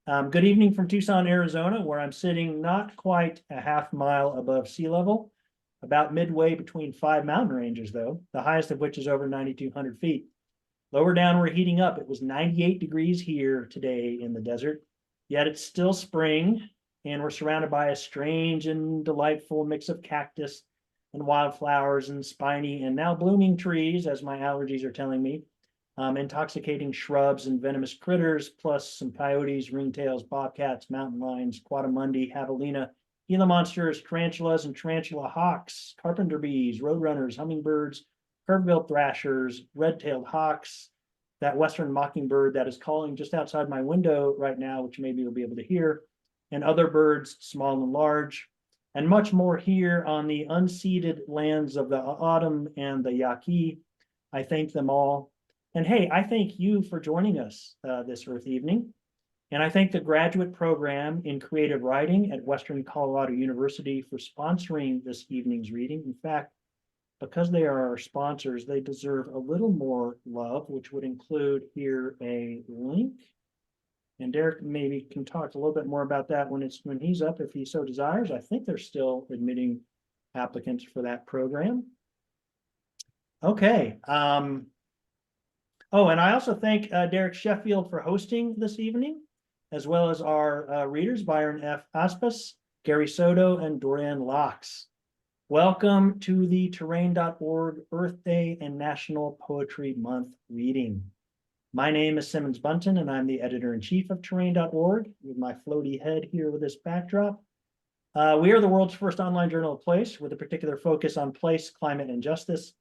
Good evening from Tucson, Arizona, where I'm sitting not quite a half mile above sea level, about midway between 5 mountain ranges, though, the highest of which is over 9,200 feet. Lower down, we're heating up. It was 98 degrees here today in the desert, yet it's still spring, and we're surrounded by a strange and delightful mix of cactus and wildflowers and spiny and now blooming trees, as my allergies are telling me. Intoxicating shrubs and venomous critters, plus some coyotes, ringtails, bobcats, mountain lions, quadrumundi, javelina, Gila monsters, tarantulas and tarantula hawks, carpenter bees, roadrunners, hummingbirds, curve-billed thrashers, red-tailed hawks, that western mockingbird that is calling just outside my window right now, which maybe you'll be able to hear, and other birds, small and large, and much more here on the unceded lands of the Autumn and the Yaqui. I thank them all. And hey, I thank you for joining us this Earth evening. And I thank the graduate program in creative writing at Western Colorado University for sponsoring this evening's reading. In fact, because they are our sponsors, they deserve a little more love, which would include here a link. And Derek maybe can talk a little bit more about that when he's up, if he so desires. I think they're still admitting applicants for that program. Okay. Oh, and I also thank Derek Sheffield for hosting this evening, as well as our readers, Byron F. Aspaas, Gary Soto, and Dorianne Laux. Welcome to the Terrain.org Earth Day and National Poetry Month reading. My name is Simmons Bunton, and I'm the editor-in-chief of Terrain.org, with my floaty head here with this backdrop. We are the world's first online journal of place, with a particular focus on place, climate, and justice.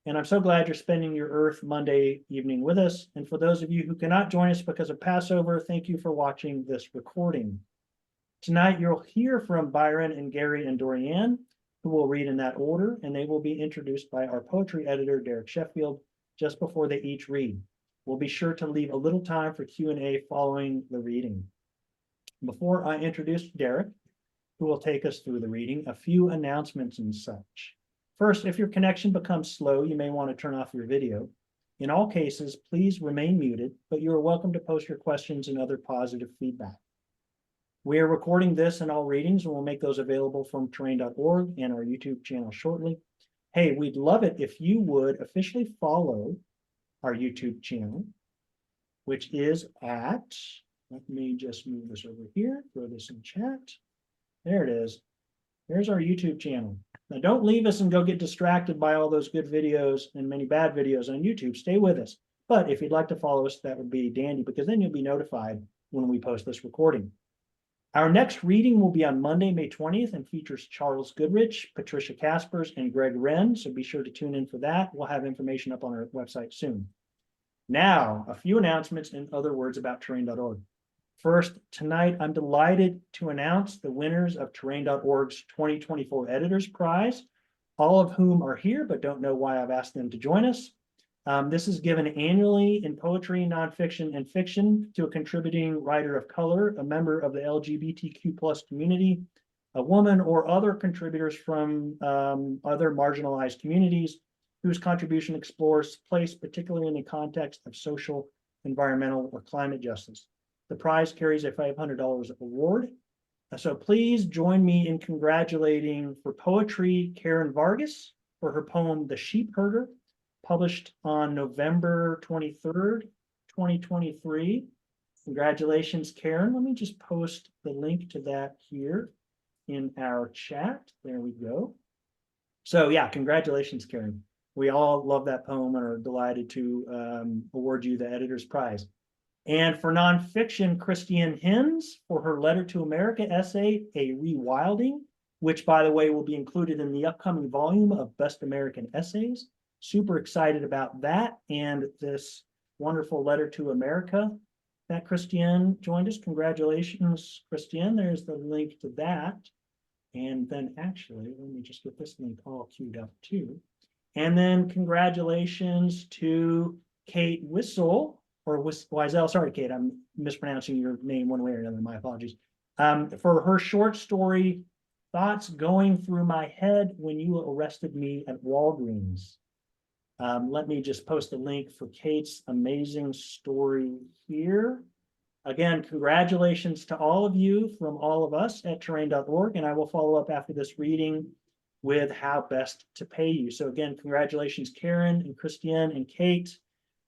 And I'm so glad you're spending your Earth Monday evening with us. And for those of you who cannot join us because of Passover, thank you for watching this recording. Tonight, you'll hear from Byron and Gary and Dorianne, who will read in that order, and they will be introduced by our poetry editor, Derek Sheffield, just before they each read. We'll be sure to leave a little time for Q&A following the reading. Before I introduce Derek, who will take us through the reading, a few announcements and such. First, if your connection becomes slow, you may want to turn off your video. In all cases, please remain muted, but you are welcome to post your questions and other positive feedback. We are recording this and all readings, and we'll make those available from terrain.org and our YouTube channel shortly. Hey, we'd love it if you would officially follow our YouTube channel, which is at, let me just move this over here, throw this in chat. There it is. There's our YouTube channel. Now, don't leave us and go get distracted by all those good videos and many bad videos on YouTube. Stay with us. But if you'd like to follow us, that would be dandy, because then you'll be notified when we post this recording. Our next reading will be on Monday, May 20th, and features Charles Goodrich, Patricia Caspers, and Greg Wren, so be sure to tune in for that. We'll have information up on our website soon. Now, a few announcements and other words about terrain.org. First, tonight, I'm delighted to announce the winners of Terrain.org's 2024 Editors Prize, all of whom are here but don't know why I've asked them to join us. This is given annually in poetry, nonfiction, and fiction to a contributing writer of color, a member of the LGBTQ+ community, a woman, or other contributors from other marginalized communities whose contribution explores place, particularly in the context of social, environmental, or climate justice. The prize carries a $500 award. So please join me in congratulating for poetry Karen Vargas for her poem, The Sheep Herder, published on November 23rd, 2023. Congratulations, Karen. Let me just post the link to that here in our chat. There we go. So yeah, congratulations, Karen. We all love that poem and are delighted to award you the Editor's Prize. And for nonfiction, Christiane Hinz for her Letter to America essay, A Rewilding, which, by the way, will be included in the upcoming volume of Best American Essays. Super excited about that and this wonderful Letter to America that Christiane joined us. Congratulations, Christiane. There's the link to that. And then actually, let me just get this link all queued up too. And then congratulations to Kate Wissel, or Wiesel, sorry, Kate, I'm mispronouncing your name one way or another, my apologies, for her short story, Thoughts Going Through My Head When You Arrested Me at Walgreens. Let me just post a link for Kate's amazing story here. Again, congratulations to all of you from all of us at terrain.org, and I will follow up after this reading with how best to pay you. So again, congratulations, Karen and Christiane and Kate.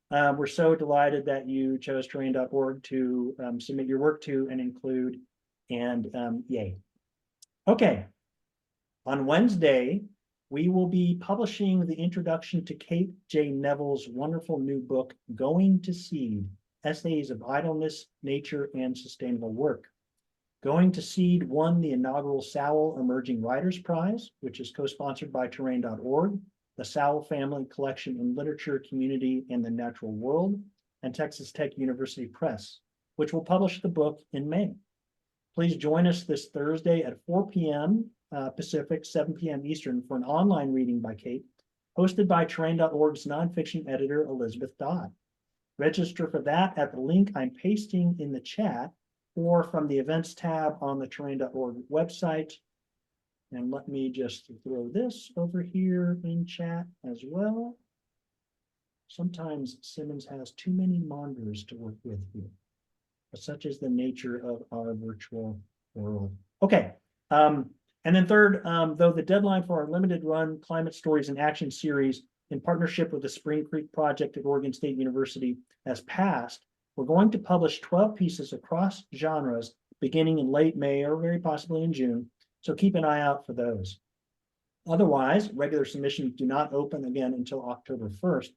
We're so delighted that you chose terrain.org to submit your work to and include, and yay. Okay, on Wednesday, we will be publishing the introduction to Kate J. Neville's wonderful new book, Going to Seed, Essays of Idleness, Nature, and Sustainable Work. Going to Seed won the inaugural Sowell Emerging Writers Prize, which is co-sponsored by terrain.org, the Sowell Family Collection in Literature, Community, and the Natural World, and Texas Tech University Press, which will publish the book in May. Please join us this Thursday at 4 p.m. Pacific, 7 p.m. Eastern for an online reading by Kate, hosted by terrain.org's nonfiction editor, Elizabeth Dodd. Register for that at the link I'm pasting in the chat or from the events tab on the terrain.org website. And let me just throw this over here in chat as well. Sometimes Simmons has too many monitors to work with here, but such is the nature of our virtual world. Okay. And then third, though the deadline for our limited run Climate Stories in Action series in partnership with the Spring Creek Project at Oregon State University has passed, we're going to publish 12 pieces across genres beginning in late May or very possibly in June. So keep an eye out for those. Otherwise, regular submissions do not open again until October 1st,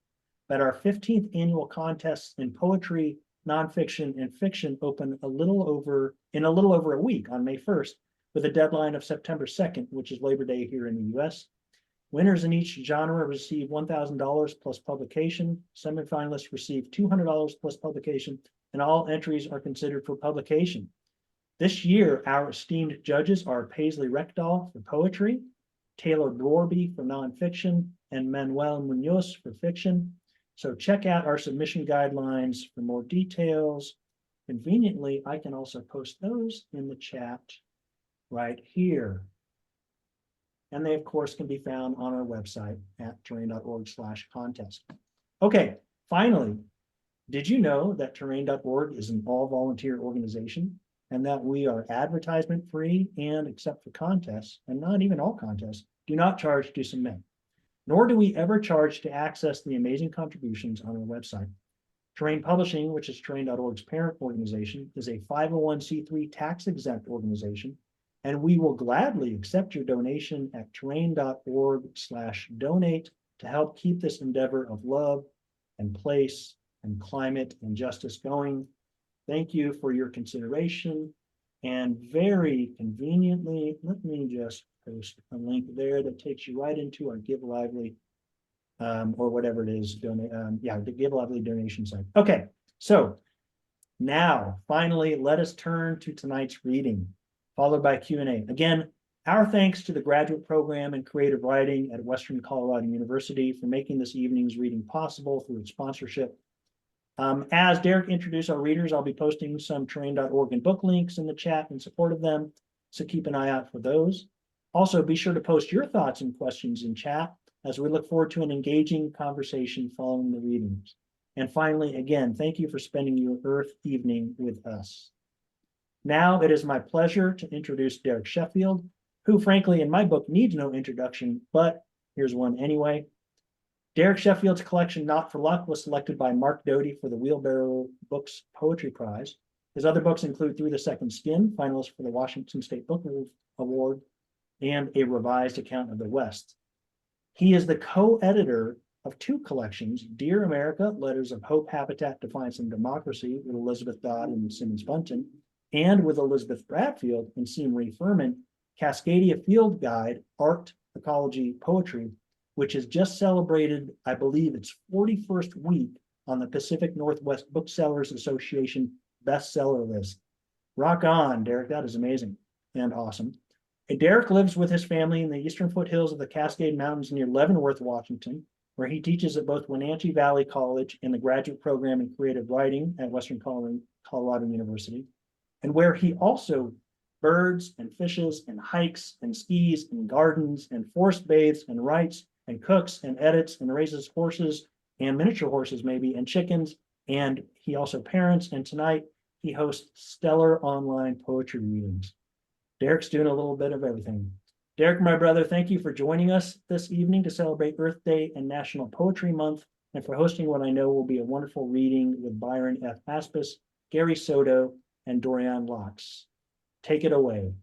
but our 15th annual contests in poetry, nonfiction, and fiction open in a little over a week on May 1st, with a deadline of September 2nd, which is Labor Day here in the US. Winners in each genre receive $1,000 plus publication. Semifinalists receive $200 plus publication, and all entries are considered for publication. This year, our esteemed judges are Paisley Reckdahl for poetry, Taylor Borby for nonfiction, and Manuel Munoz for fiction. So check out our submission guidelines for more details. Conveniently, I can also post those in the chat right here. And they, of course, can be found on our website at terrain.org/contest. Okay, finally, did you know that terrain.org is an all-volunteer organization and that we are advertisement-free and, except for contests, and not even all contests, do not charge to submit, nor do we ever charge to access the amazing contributions on our website. Terrain Publishing, which is terrain.org's parent organization, is a 501c3 tax-exempt organization, and we will gladly accept your donation at terrain.org/donate to help keep this endeavor of love and place and climate and justice going. Thank you for your consideration. And very conveniently, let me just post a link there that takes you right into our Give Lively or whatever it is, the Give Lively donation site. Okay, so now finally, let us turn to tonight's reading, followed by Q&A. Again, our thanks to the graduate program in creative writing at Western Colorado University for making this evening's reading possible through its sponsorship. As Derek introduced our readers, I'll be posting some terrain.org and book links in the chat in support of them, so keep an eye out for those. Also, be sure to post your thoughts and questions in chat as we look forward to an engaging conversation following the readings. And finally, again, thank you for spending your Earth evening with us. Now it is my pleasure to introduce Derek Sheffield, who frankly in my book needs no introduction, but here's one anyway. Derek Sheffield's collection, Not for Luck, was selected by Mark Doty for the Wheelbarrow Books Poetry Prize. His other books include Through the Second Skin, finalist for the Washington State Book Award, and A Revised Account of the West. He is the co-editor of two collections, Dear America, Letters of Hope, Habitat, Defiance, and Democracy with Elizabeth Dodd and Simmons Bunton, and with Elizabeth Bradfield and C. Marie Furman, Cascadia Field Guide, Art, Ecology, Poetry, which has just celebrated, I believe, its 41st week on the Pacific Northwest Booksellers Association bestseller list. Rock on, Derek, that is amazing and awesome. And Derek lives with his family in the eastern foothills of the Cascade Mountains near Leavenworth, Washington, where he teaches at both Wenatchee Valley College and the graduate program in creative writing at Western Colorado University, and where he also birds and fishes and hikes and skis and gardens and forest bathes and writes and cooks and edits and raises horses and miniature horses maybe and chickens, and he also parents. And tonight he hosts stellar online poetry readings. Derek's doing a little bit of everything. Derek, my brother, thank you for joining us this evening to celebrate Earth Day and National Poetry Month, and for hosting what I know will be a wonderful reading with Byron F. Aspaas, Gary Soto, and Dorianne Laux. Take it away.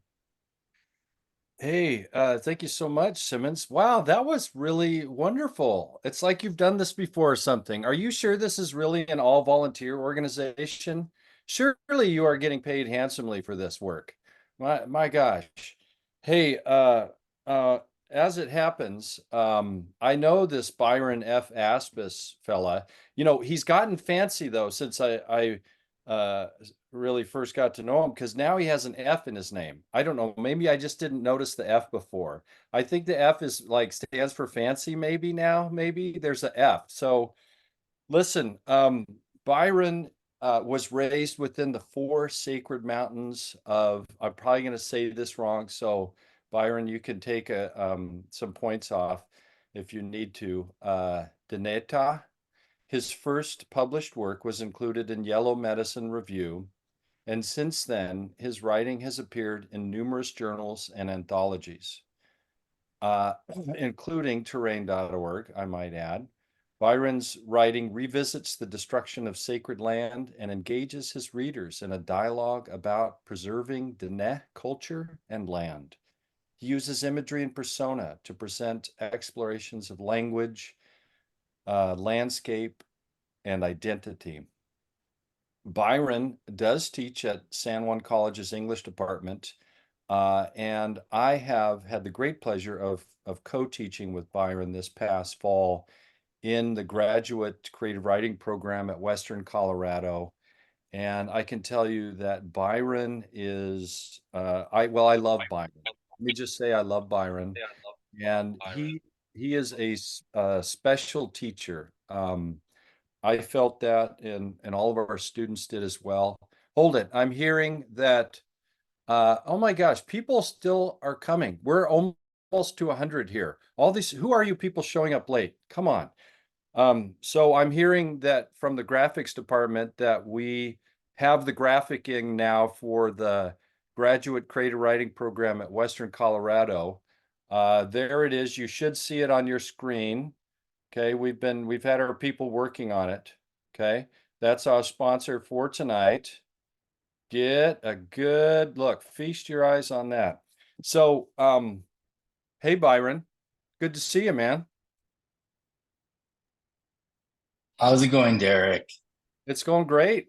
Hey, thank you so much, Simmons. Wow, that was really wonderful. It's like you've done this before or something. Are you sure this is really an all-volunteer organization? Surely you are getting paid handsomely for this work. My gosh. Hey, uh, as it happens, I know this Byron F. Aspaas fella. You know, he's gotten fancy though since I uh really first got to know him because now he has an F in his name. I don't know. Maybe I just didn't notice the F before. I think the F is like stands for fancy, maybe now. Maybe there's a F. So listen, Byron was raised within the four sacred mountains of, I'm probably going to say this wrong. So Byron, you can take some points off if you need to. Deneta. His first published work was included in Yellow Medicine Review, and since then, his writing has appeared in numerous journals and anthologies, uh, including terrain.org, I might add. Byron's writing revisits the destruction of sacred land and engages his readers in a dialogue about preserving Diné culture and land. He uses imagery and persona to present explorations of language, landscape, and identity. Byron does teach at San Juan College's English department, and I have had the great pleasure of co-teaching with Byron this past fall in the graduate creative writing program at Western Colorado. And I can tell you that Byron is, I love Byron. Let me just say I love Byron, and he is a special teacher. I felt that, and all of our students did as well. Hold it. I'm hearing that, oh my gosh, people still are coming. We're almost to 100 here. All these, who are you people showing up late? Come on. So I'm hearing that from the graphics department that we have the graphicing now for the graduate creative writing program at Western Colorado. There it is. You should see it on your screen. Okay, we've had our people working on it. Okay, that's our sponsor for tonight. Get a good look, feast your eyes on that. So, hey Byron, good to see you, man. How's it going, Derek? It's going great.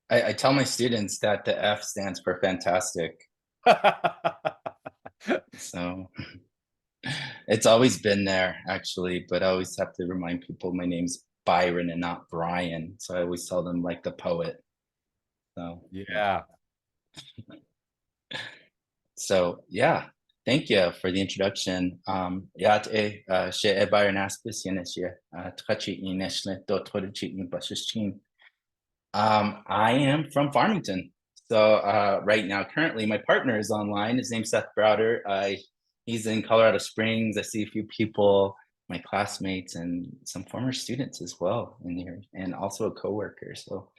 I tell my students that the F stands for fantastic. So it's always been there, actually, but I always have to remind people my name's Byron and not Brian. So I always tell them like the poet. So Yeah. So yeah, thank you for the introduction. Ja, she Byron Aspaas, Tkachi Ineshle, Dotorichi Bashishchin. I am from Farmington. So right now, currently, my partner is online. His name's Seth Browder. He's in Colorado Springs. I see a few people, my classmates, and some former students as well in here, and also a coworker. So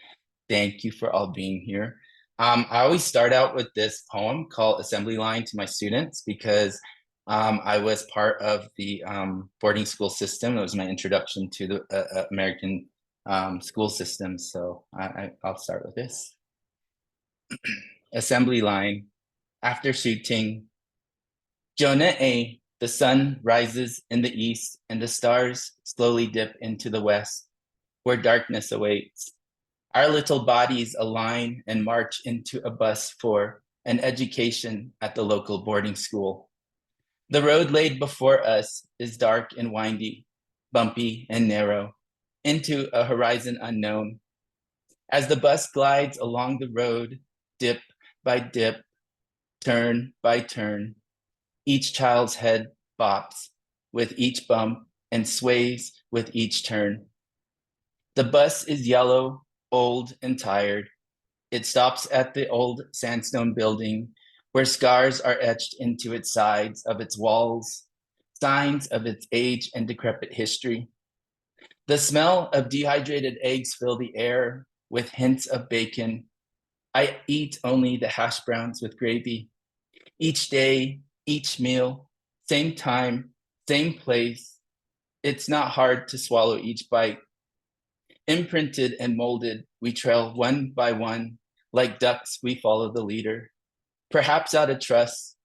thank you for all being here. I always start out with this poem called Assembly Line to my students because I was part of the boarding school system. It was my introduction to the American school system. So I'll start with this. Assembly line. After shooting, Jonah A, the sun rises in the east and the stars slowly dip into the west, where darkness awaits. Our little bodies align and march into a bus for an education at the local boarding school. The road laid before us is dark and windy, bumpy and narrow, into a horizon unknown. As the bus glides along the road, dip by dip, turn by turn, each child's head bops with each bump and sways with each turn. The bus is yellow, old, and tired. It stops at the old sandstone building where scars are etched into its sides of its walls, signs of its age and decrepit history. The smell of dehydrated eggs fill the air with hints of bacon. I eat only the hash browns with gravy. Each day, each meal, same time, same place. It's not hard to swallow each bite. Imprinted and molded, we trail one by one. Like ducks, we follow the leader. Perhaps out of trust,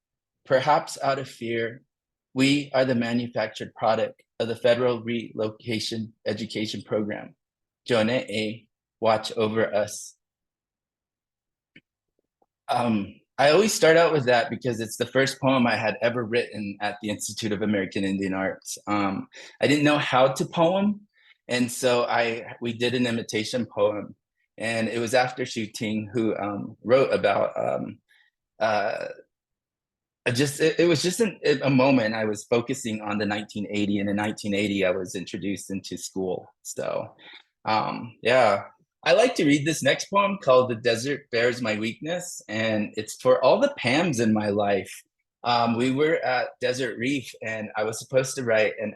perhaps out of fear, we are the manufactured product of the Federal Relocation Education Program. Jonah A., watch over us. I always start out with that because it's the first poem I had ever written at the Institute of American Indian Arts. I didn't know how to poem, and so we did an imitation poem. And it was after shooting who wrote about it was just a moment. I was focusing on the 1980, and in 1980 I was introduced into school. So yeah, I like to read this next poem called The Desert Bears My Weakness, and it's for all the Pams in my life. We were at Desert Reef, and I was supposed to write an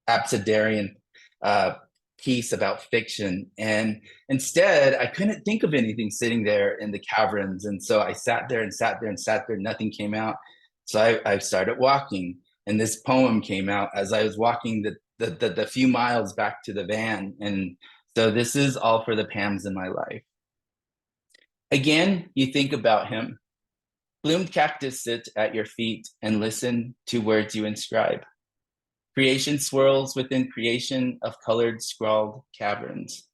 abecedarian piece about fiction, and instead I couldn't think of anything sitting there in the caverns, and so I sat there and sat there and sat there. Nothing came out, so I started walking, and this poem came out as I was walking the few miles back to the van. And so this is all for the Pams in my life. Again, you think about him. Bloomed cactus sit at your feet and listen to words you inscribe. Creation swirls within creation of colored scrawled caverns.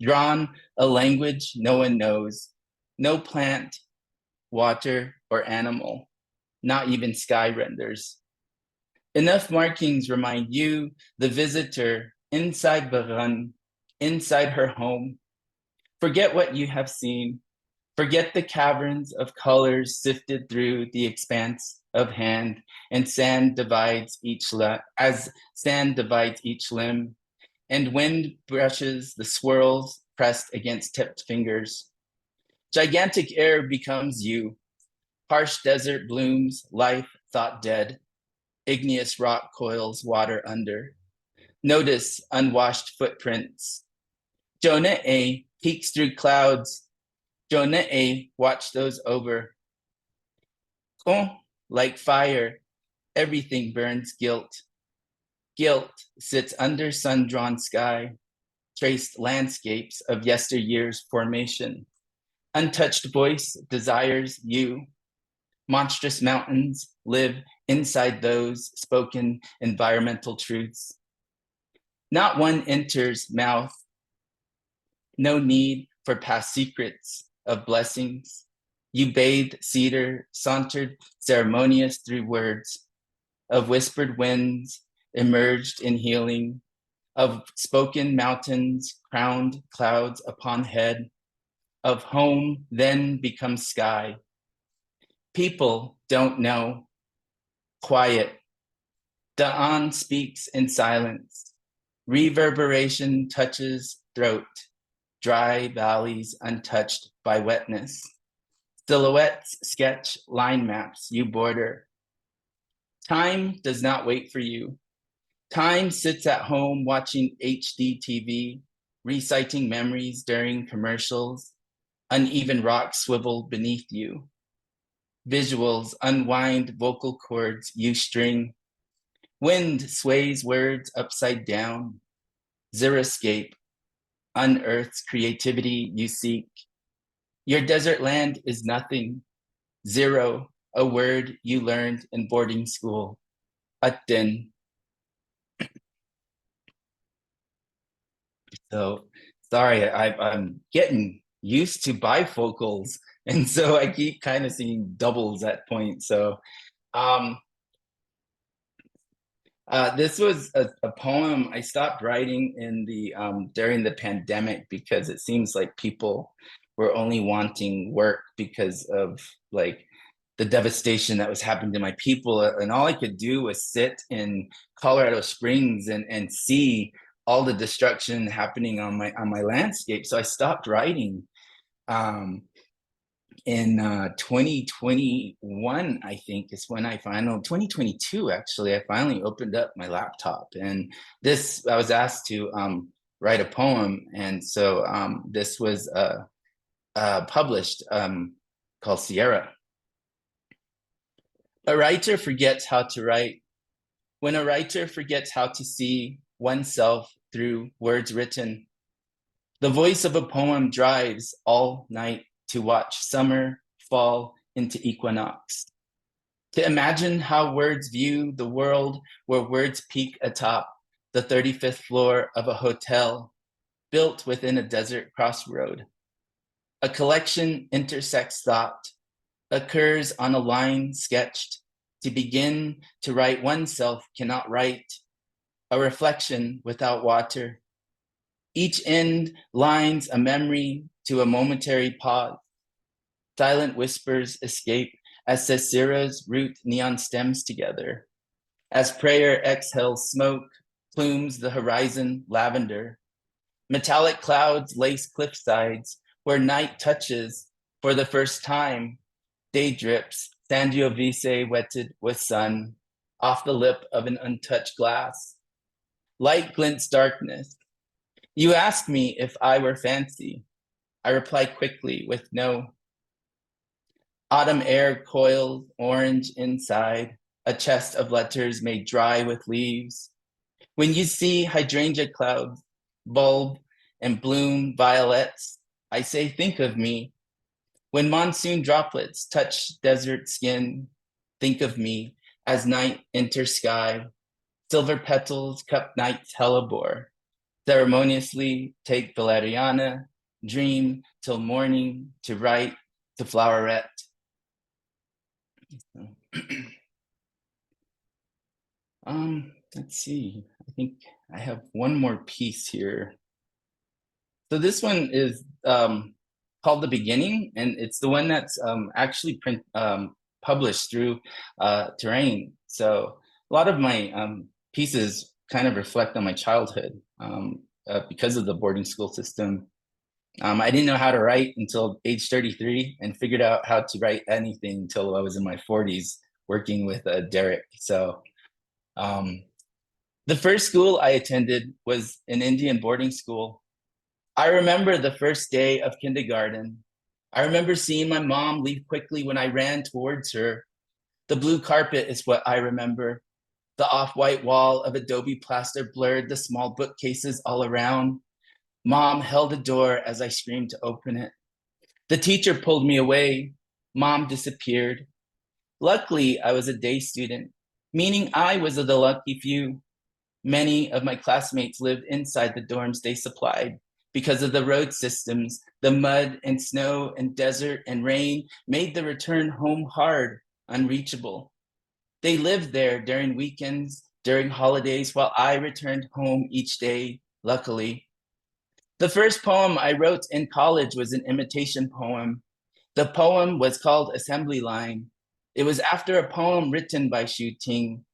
Drawn a language no one knows, no plant, water, or animal, not even sky renders. Enough markings remind you, the visitor, inside Byron, inside her home. Forget what you have seen. Forget the caverns of colors sifted through the expanse of hand, and sand divides each as sand divides each limb, and wind brushes the swirls pressed against tipped fingers. Gigantic air becomes you. Harsh desert blooms, life thought dead. Igneous rock coils water under. Notice unwashed footprints. Jonah A. peeks through clouds. Jonah A. watch those over. Oh, like fire, everything burns guilt. Guilt sits under sun-drawn sky, traced landscapes of yesteryear's formation. Untouched voice desires you. Monstrous mountains live inside those spoken environmental truths. Not one enters mouth. No need for past secrets of blessings. You bathed cedar, sauntered ceremonious through words of whispered winds emerged in healing, of spoken mountains, crowned clouds upon head, of home then becomes sky. People don't know. Quiet. Da'an speaks in silence. Reverberation touches throat. Dry valleys untouched by wetness. Silhouettes sketch line maps you border. Time does not wait for you. Time sits at home watching HD TV, reciting memories during commercials. Uneven rocks swivel beneath you. Visuals unwind vocal cords you string. Wind sways words upside down. Xeriscape unearths creativity you seek. Your desert land is nothing. Zero, a word you learned in boarding school. Atin. So sorry, I'm getting used to bifocals, and so I keep kind of seeing doubles at points. So this was a poem I stopped writing in the during the pandemic because it seems like people were only wanting work because of like the devastation that was happening to my people, and all I could do was sit in Colorado Springs and see all the destruction happening on my landscape. So I stopped writing. In 2021, I think is when 2022 actually, I finally opened up my laptop, and this I was asked to write a poem. And so this was published called Sierra. A writer forgets how to write. When a writer forgets how to see oneself through words written, the voice of a poem drives all night to watch summer fall into equinox. To imagine how words view the world where words peak atop the 35th floor of a hotel built within a desert crossroad. A collection intersects thought, occurs on a line sketched. To begin to write oneself cannot write, a reflection without water. Each end lines a memory to a momentary pause. Silent whispers escape as Cicera's root neon stems together. As prayer exhales smoke, plumes the horizon lavender. Metallic clouds lace cliff sides where night touches for the first time. Day drips, Sangiovese wetted with sun, off the lip of an untouched glass. Light glints darkness. You ask me if I were fancy. I reply quickly with no. Autumn air coils orange inside, a chest of letters made dry with leaves. When you see hydrangea clouds bulb and bloom violets, I say, think of me. When monsoon droplets touch desert skin, think of me as night enters sky. Silver petals cup night's hellebore. Ceremoniously take valeriana, dream till morning to write to floweret. Let's see. I think I have one more piece here. So this one is called The Beginning, and it's the one that's actually published through Terrain. So a lot of my pieces kind of reflect on my childhood because of the boarding school system. I didn't know how to write until age 33 and figured out how to write anything until I was in my 40s working with Derek. So the first school I attended was an Indian boarding school. I remember the first day of kindergarten. I remember seeing my mom leave quickly when I ran towards her. The blue carpet is what I remember. The off-white wall of adobe plaster blurred the small bookcases all around. Mom held a door as I screamed to open it. The teacher pulled me away. Mom disappeared. Luckily, I was a day student, meaning I was of the lucky few. Many of my classmates lived inside the dorms they supplied. Because of the road systems, the mud and snow and desert and rain made the return home hard, unreachable. They lived there during weekends, during holidays, while I returned home each day, luckily. The first poem I wrote in college was an imitation poem. The poem was called Assembly Line. It was after a poem written by Shu Ting.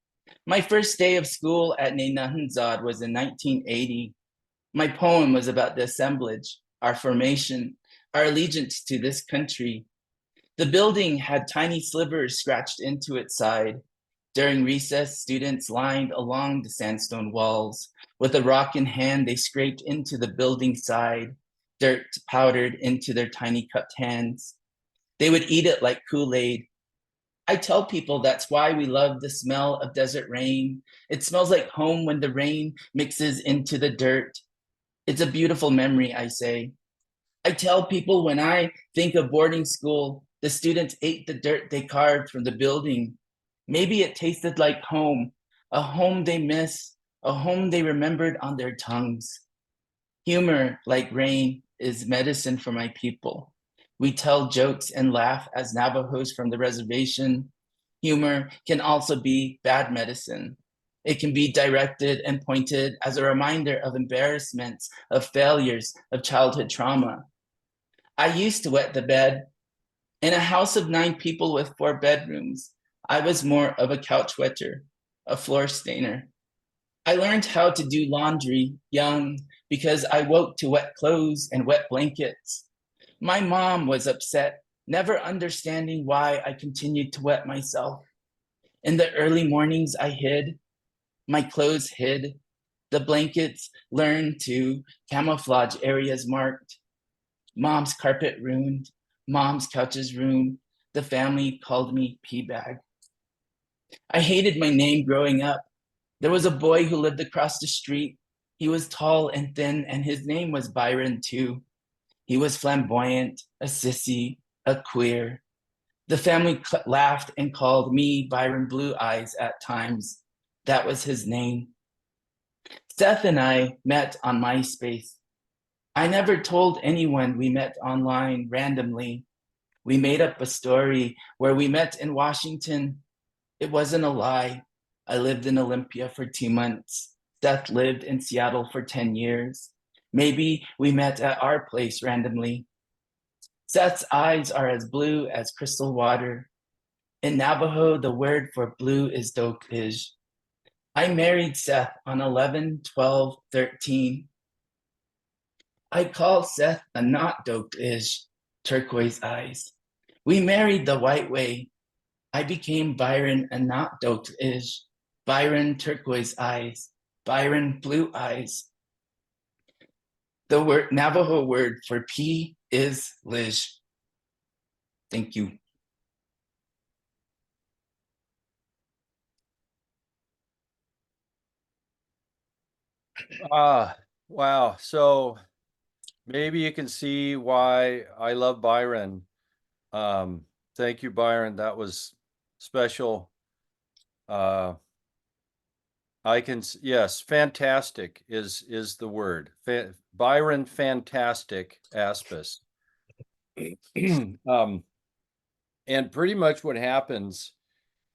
My first day of school at Nahanzad was in 1980. My poem was about the assemblage, our formation, our allegiance to this country. The building had tiny slivers scratched into its side. During recess, students lined along the sandstone walls. With a rock in hand, they scraped into the building side, dirt powdered into their tiny cupped hands. They would eat it like Kool-Aid. I tell people that's why we love the smell of desert rain. It smells like home when the rain mixes into the dirt. It's a beautiful memory, I say. I tell people when I think of boarding school, the students ate the dirt they carved from the building. Maybe it tasted like home, a home they miss, a home they remembered on their tongues. Humor, like rain, is medicine for my people. We tell jokes and laugh as Navajos from the reservation. Humor can also be bad medicine. It can be directed and pointed as a reminder of embarrassments, of failures, of childhood trauma. I used to wet the bed. In a house of 9 people with 4 bedrooms, I was more of a couch wetter, a floor stainer. I learned how to do laundry young because I woke to wet clothes and wet blankets. My mom was upset, never understanding why I continued to wet myself. In the early mornings, I hid. My clothes hid. The blankets learned to camouflage areas marked. Mom's carpet ruined, mom's couches ruined. The family called me pea bag. I hated my name growing up. There was a boy who lived across the street. He was tall and thin, and his name was Byron, too. He was flamboyant, a sissy, a queer. The family laughed and called me Byron Blue Eyes at times. That was his name. Seth and I met on MySpace. I never told anyone we met online randomly. We made up a story where we met in Washington. It wasn't a lie. I lived in Olympia for 2 months. Seth lived in Seattle for 10 years. Maybe we met at our place randomly. Seth's eyes are as blue as crystal water. In Navajo, the word for blue is dokij. I married Seth on 11/12/13. I call Seth a not dokij, turquoise eyes. We married the white way. I became Byron a not dokij, Byron turquoise eyes, Byron blue eyes. The word Navajo word for pea is lij. Thank you. Wow. So maybe you can see why I love Byron. Thank you, Byron. That was special. Yes, fantastic is the word. Byron Fantastic Aspaas. And pretty much what happens,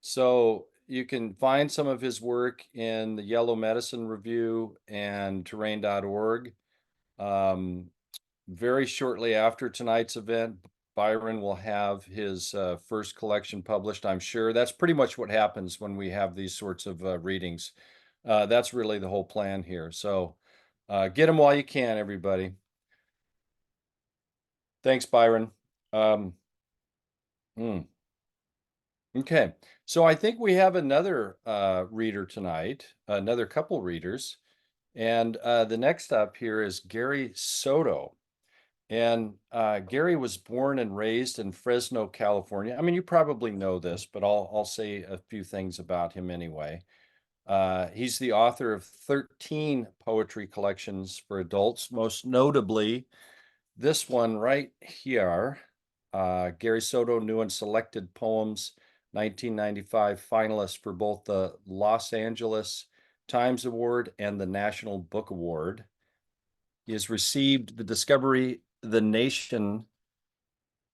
so you can find some of his work in the Yellow Medicine Review and terrain.org. Very shortly after tonight's event, Byron will have his first collection published, I'm sure. That's pretty much what happens when we have these sorts of readings. That's really the whole plan here. So get them while you can, everybody. Thanks, Byron. Okay, so I think we have another reader tonight, another couple readers. And the next up here is Gary Soto. And Gary was born and raised in Fresno, California. I mean, you probably know this, but I'll say a few things about him anyway. He's the author of 13 poetry collections for adults, most notably this one right here, Gary Soto, New and Selected Poems, 1995 finalist for both the Los Angeles Times Award and the National Book Award. He has received the Discovery the Nation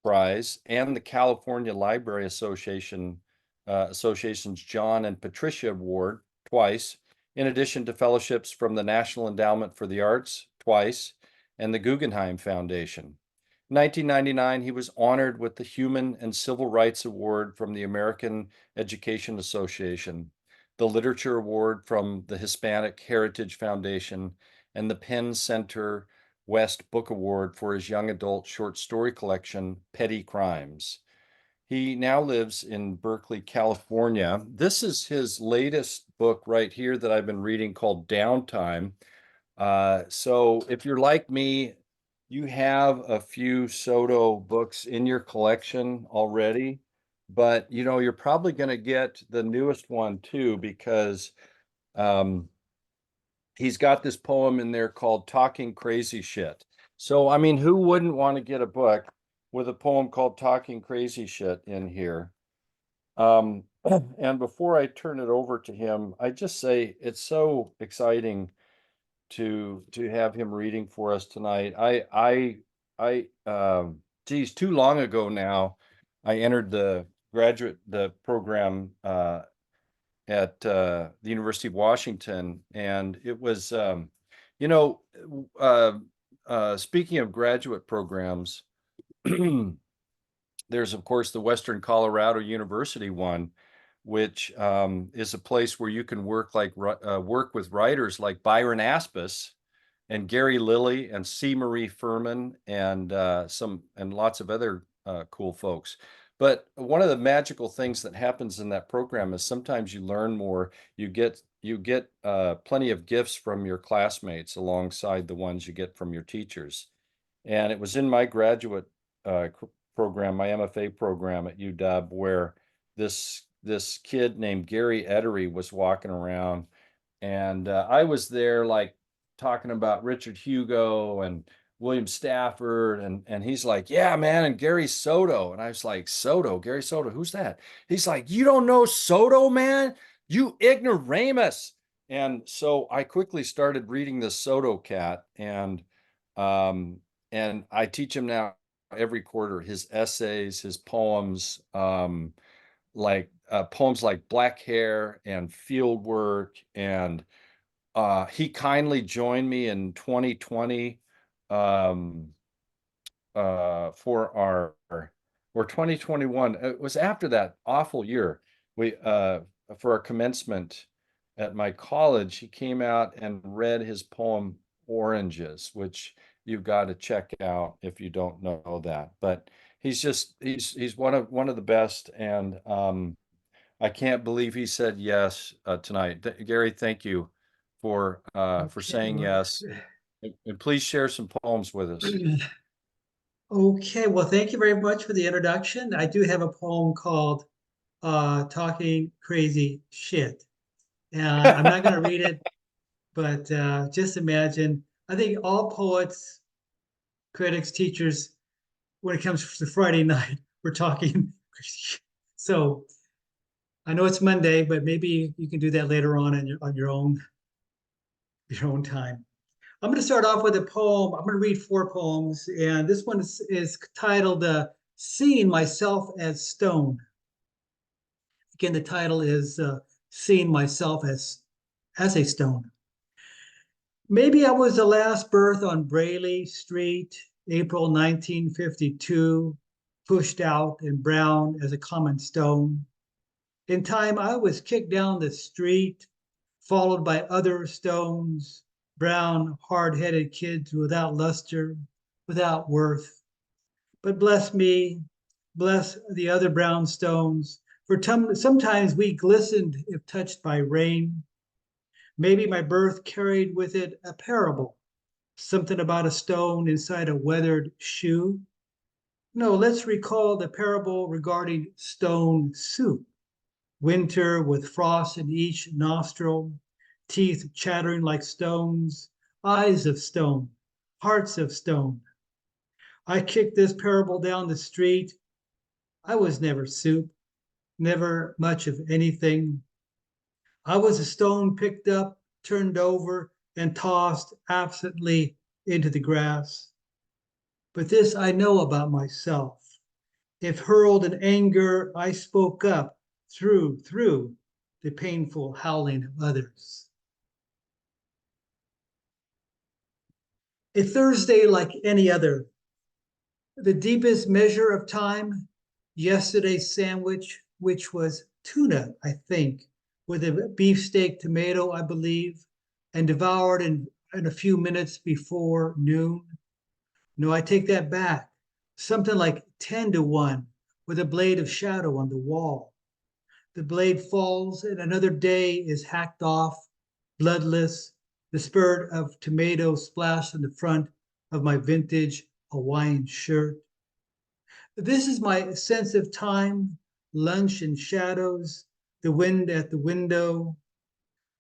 Prize and the California Library Association's John and Patricia Award twice, in addition to fellowships from the National Endowment for the Arts twice and the Guggenheim Foundation. In 1999, he was honored with the Human and Civil Rights Award from the American Education Association, the Literature Award from the Hispanic Heritage Foundation, and the Penn Center West Book Award for his young adult short story collection, Petty Crimes. He now lives in Berkeley, California. This is his latest book right here that I've been reading called Downtime. So if you're like me, you have a few Soto books in your collection already, but you're probably going to get the newest one too, because he's got this poem in there called Talking Crazy Shit. So, I mean, who wouldn't want to get a book with a poem called Talking Crazy Shit in here? And before I turn it over to him, I just say it's so exciting to have him reading for us tonight. Geez, too long ago now, I entered the program at the University of Washington, and it was, speaking of graduate programs, there's of course the Western Colorado University one, which is a place where you can work with writers like Byron Aspaas and Gary Lilly and C. Marie Furman and lots of other cool folks. But one of the magical things that happens in that program is sometimes you learn more. You get plenty of gifts from your classmates alongside the ones you get from your teachers. And it was in my graduate program, my MFA program at UW, where this kid named Gary Edery was walking around, and I was there like talking about Richard Hugo and William Stafford, and he's like, yeah, man, and Gary Soto. And I was like, Soto, Gary Soto, who's that? He's like, you don't know Soto, man? You ignoramus. And so I quickly started reading this Soto cat, um, and I teach him now every quarter his essays, his poems, like poems like Black Hair and Field Work. And he kindly joined me in 2020 um, for our or 2021. It was after that awful year. We for our commencement at my college, he came out and read his poem Oranges, which you've got to check out if you don't know that. But he's one of the best, and I can't believe he said yes tonight. Gary, thank you for saying well, yes. And please share some poems with us. Okay, well, thank you very much for the introduction. I do have a poem called Talking Crazy Shit. And I'm not going to read it, but just imagine, I think all poets, critics, teachers, when it comes to Friday night, we're talking crazy shit. So I know it's Monday, but maybe you can do that later on on your own time. I'm going to start off with a poem. I'm going to read 4 poems, and this one is titled Seeing Myself as Stone. Again, the title is Seeing Myself as a Stone. Maybe I was the last birth on Berkeley Street, April 1952, pushed out and brown as a common stone. In time, I was kicked down the street, followed by other stones, brown, hard-headed kids without luster, without worth. But bless me, bless the other brown stones, for sometimes we glistened if touched by rain. Maybe my birth carried with it a parable, something about a stone inside a weathered shoe. No, let's recall the parable regarding stone soup. Winter with frost in each nostril, teeth chattering like stones, eyes of stone, hearts of stone. I kicked this parable down the street. I was never soup, never much of anything. I was a stone picked up, turned over, and tossed absently into the grass. But this I know about myself. If hurled in anger, I spoke up through the painful howling of others. A Thursday like any other, the deepest measure of time, yesterday's sandwich, which was tuna, I think, with a beefsteak tomato, I believe, and devoured in a few minutes before noon. No, I take that back. Something like 10 to 1 with a blade of shadow on the wall. The blade falls and another day is hacked off, bloodless, the spurt of tomato splashed on the front of my vintage Hawaiian shirt. This is my sense of time, lunch in shadows, the wind at the window,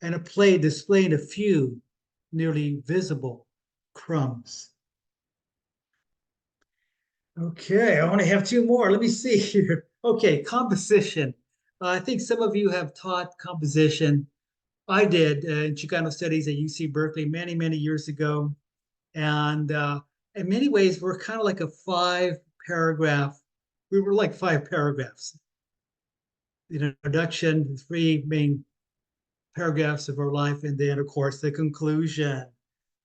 and a plate displaying a few nearly visible crumbs. Okay, I only have 2 more. Let me see here. Okay, composition. I think some of you have taught composition. I did in Chicano Studies at UC Berkeley many, many years ago. And in many ways, we're kind of like a 5-paragraph. We were like 5 paragraphs. The introduction, the 3 main paragraphs of our life, and then, of course, the conclusion.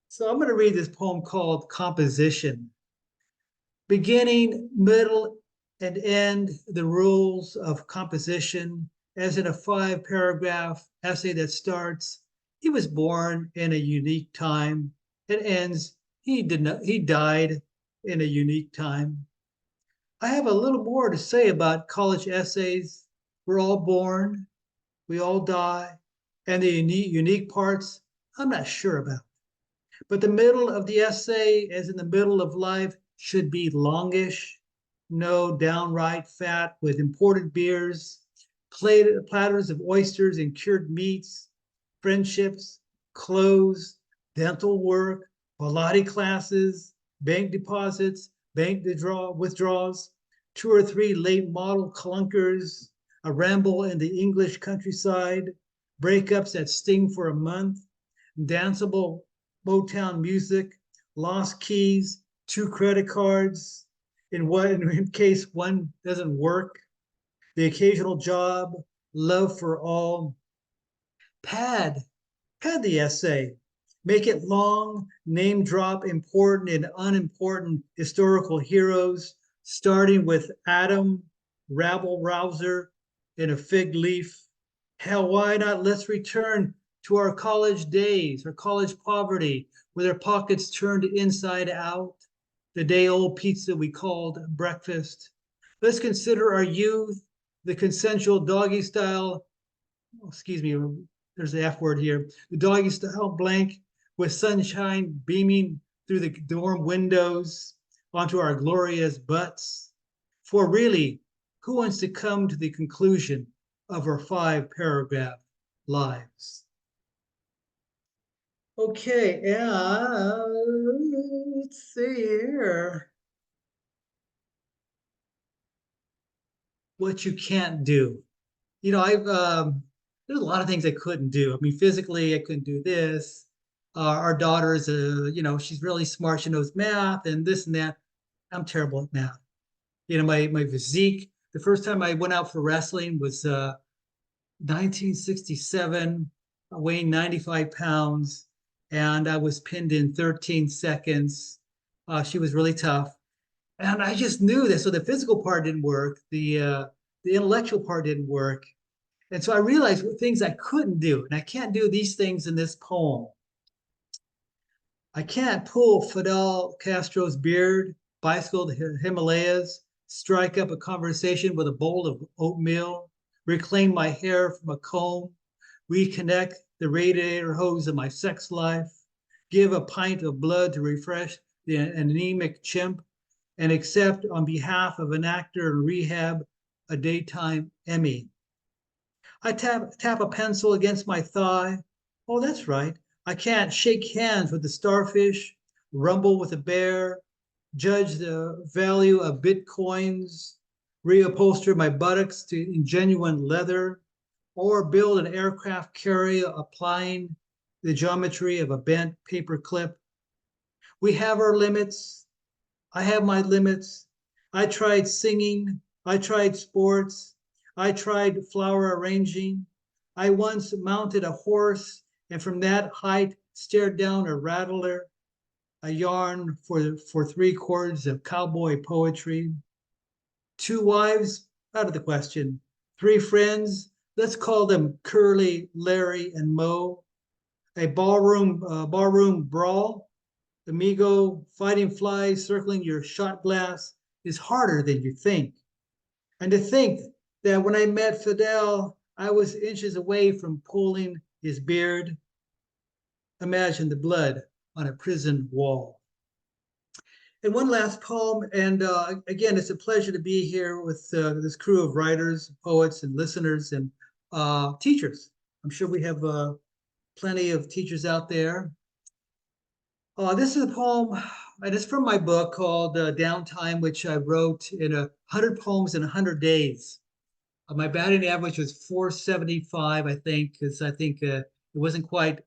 So I'm going to read this poem called Composition. Beginning, middle, and end, the rules of composition, as in a 5-paragraph essay that starts, he was born in a unique time, and ends, he died in a unique time. I have a little more to say about college essays. We're all born, we all die, and the unique parts I'm not sure about. But the middle of the essay, as in the middle of life, should be longish, no downright fat with imported beers, platters of oysters and cured meats, friendships, clothes, dental work, Pilates classes, bank deposits, withdrawals, 2 or 3 late model clunkers, a ramble in the English countryside, breakups that sting for a month, danceable Motown music, lost keys, 2 credit cards, in case one doesn't work, the occasional job, love for all. Pad, pad the essay. Make it long, name drop important and unimportant historical heroes, starting with Adam, rabble rouser, and a fig leaf. Hell, why not? Let's return to our college days, our college poverty, with our pockets turned inside out, the day old pizza we called breakfast. Let's consider our youth, the consensual doggy style, excuse me, there's the F word here, the doggy style blank with sunshine beaming through the dorm windows onto our glorious butts. For really, who wants to come to the conclusion of our 5-paragraph lives? Okay, and let's see here. What you can't do. You know, there's a lot of things I couldn't do. I mean, physically, I couldn't do this. Our daughter is she's really smart. She knows math and this and that. I'm terrible at math. You know, my physique. The first time I went out for wrestling was 1967, weighing 95 pounds, and I was pinned in 13 seconds. She was really tough, and I just knew this. So the physical part didn't work. The intellectual part didn't work, and so I realized what things I couldn't do, and I can't do these things in this poem. I can't pull Fidel Castro's beard, bicycle the Himalayas, strike up a conversation with a bowl of oatmeal, reclaim my hair from a comb, reconnect the radiator hose of my sex life, give a pint of blood to refresh the anemic chimp, and accept on behalf of an actor in rehab a daytime Emmy. I tap a pencil against my thigh. Oh, that's right. I can't shake hands with the starfish, rumble with a bear, judge the value of bitcoins, reupholster my buttocks to genuine leather, or build an aircraft carrier applying the geometry of a bent paper clip. We have our limits. I have my limits. I tried singing. I tried sports. I tried flower arranging. I once mounted a horse and from that height stared down a rattler, a yarn for 3 chords of cowboy poetry. 2 wives, out of the question. 3 friends, let's call them Curly, Larry, and Moe. A ballroom brawl, amigo, fighting flies circling your shot glass is harder than you think. And to think that when I met Fidel, I was inches away from pulling his beard. Imagine the blood on a prison wall. And one last poem, and again, it's a pleasure to be here with this crew of writers, poets, and listeners, and teachers. I'm sure we have plenty of teachers out there. This is a poem, and it's from my book called Downtime, which I wrote in 100 poems in 100 days. My batting average was 475, I think, because I think it wasn't quite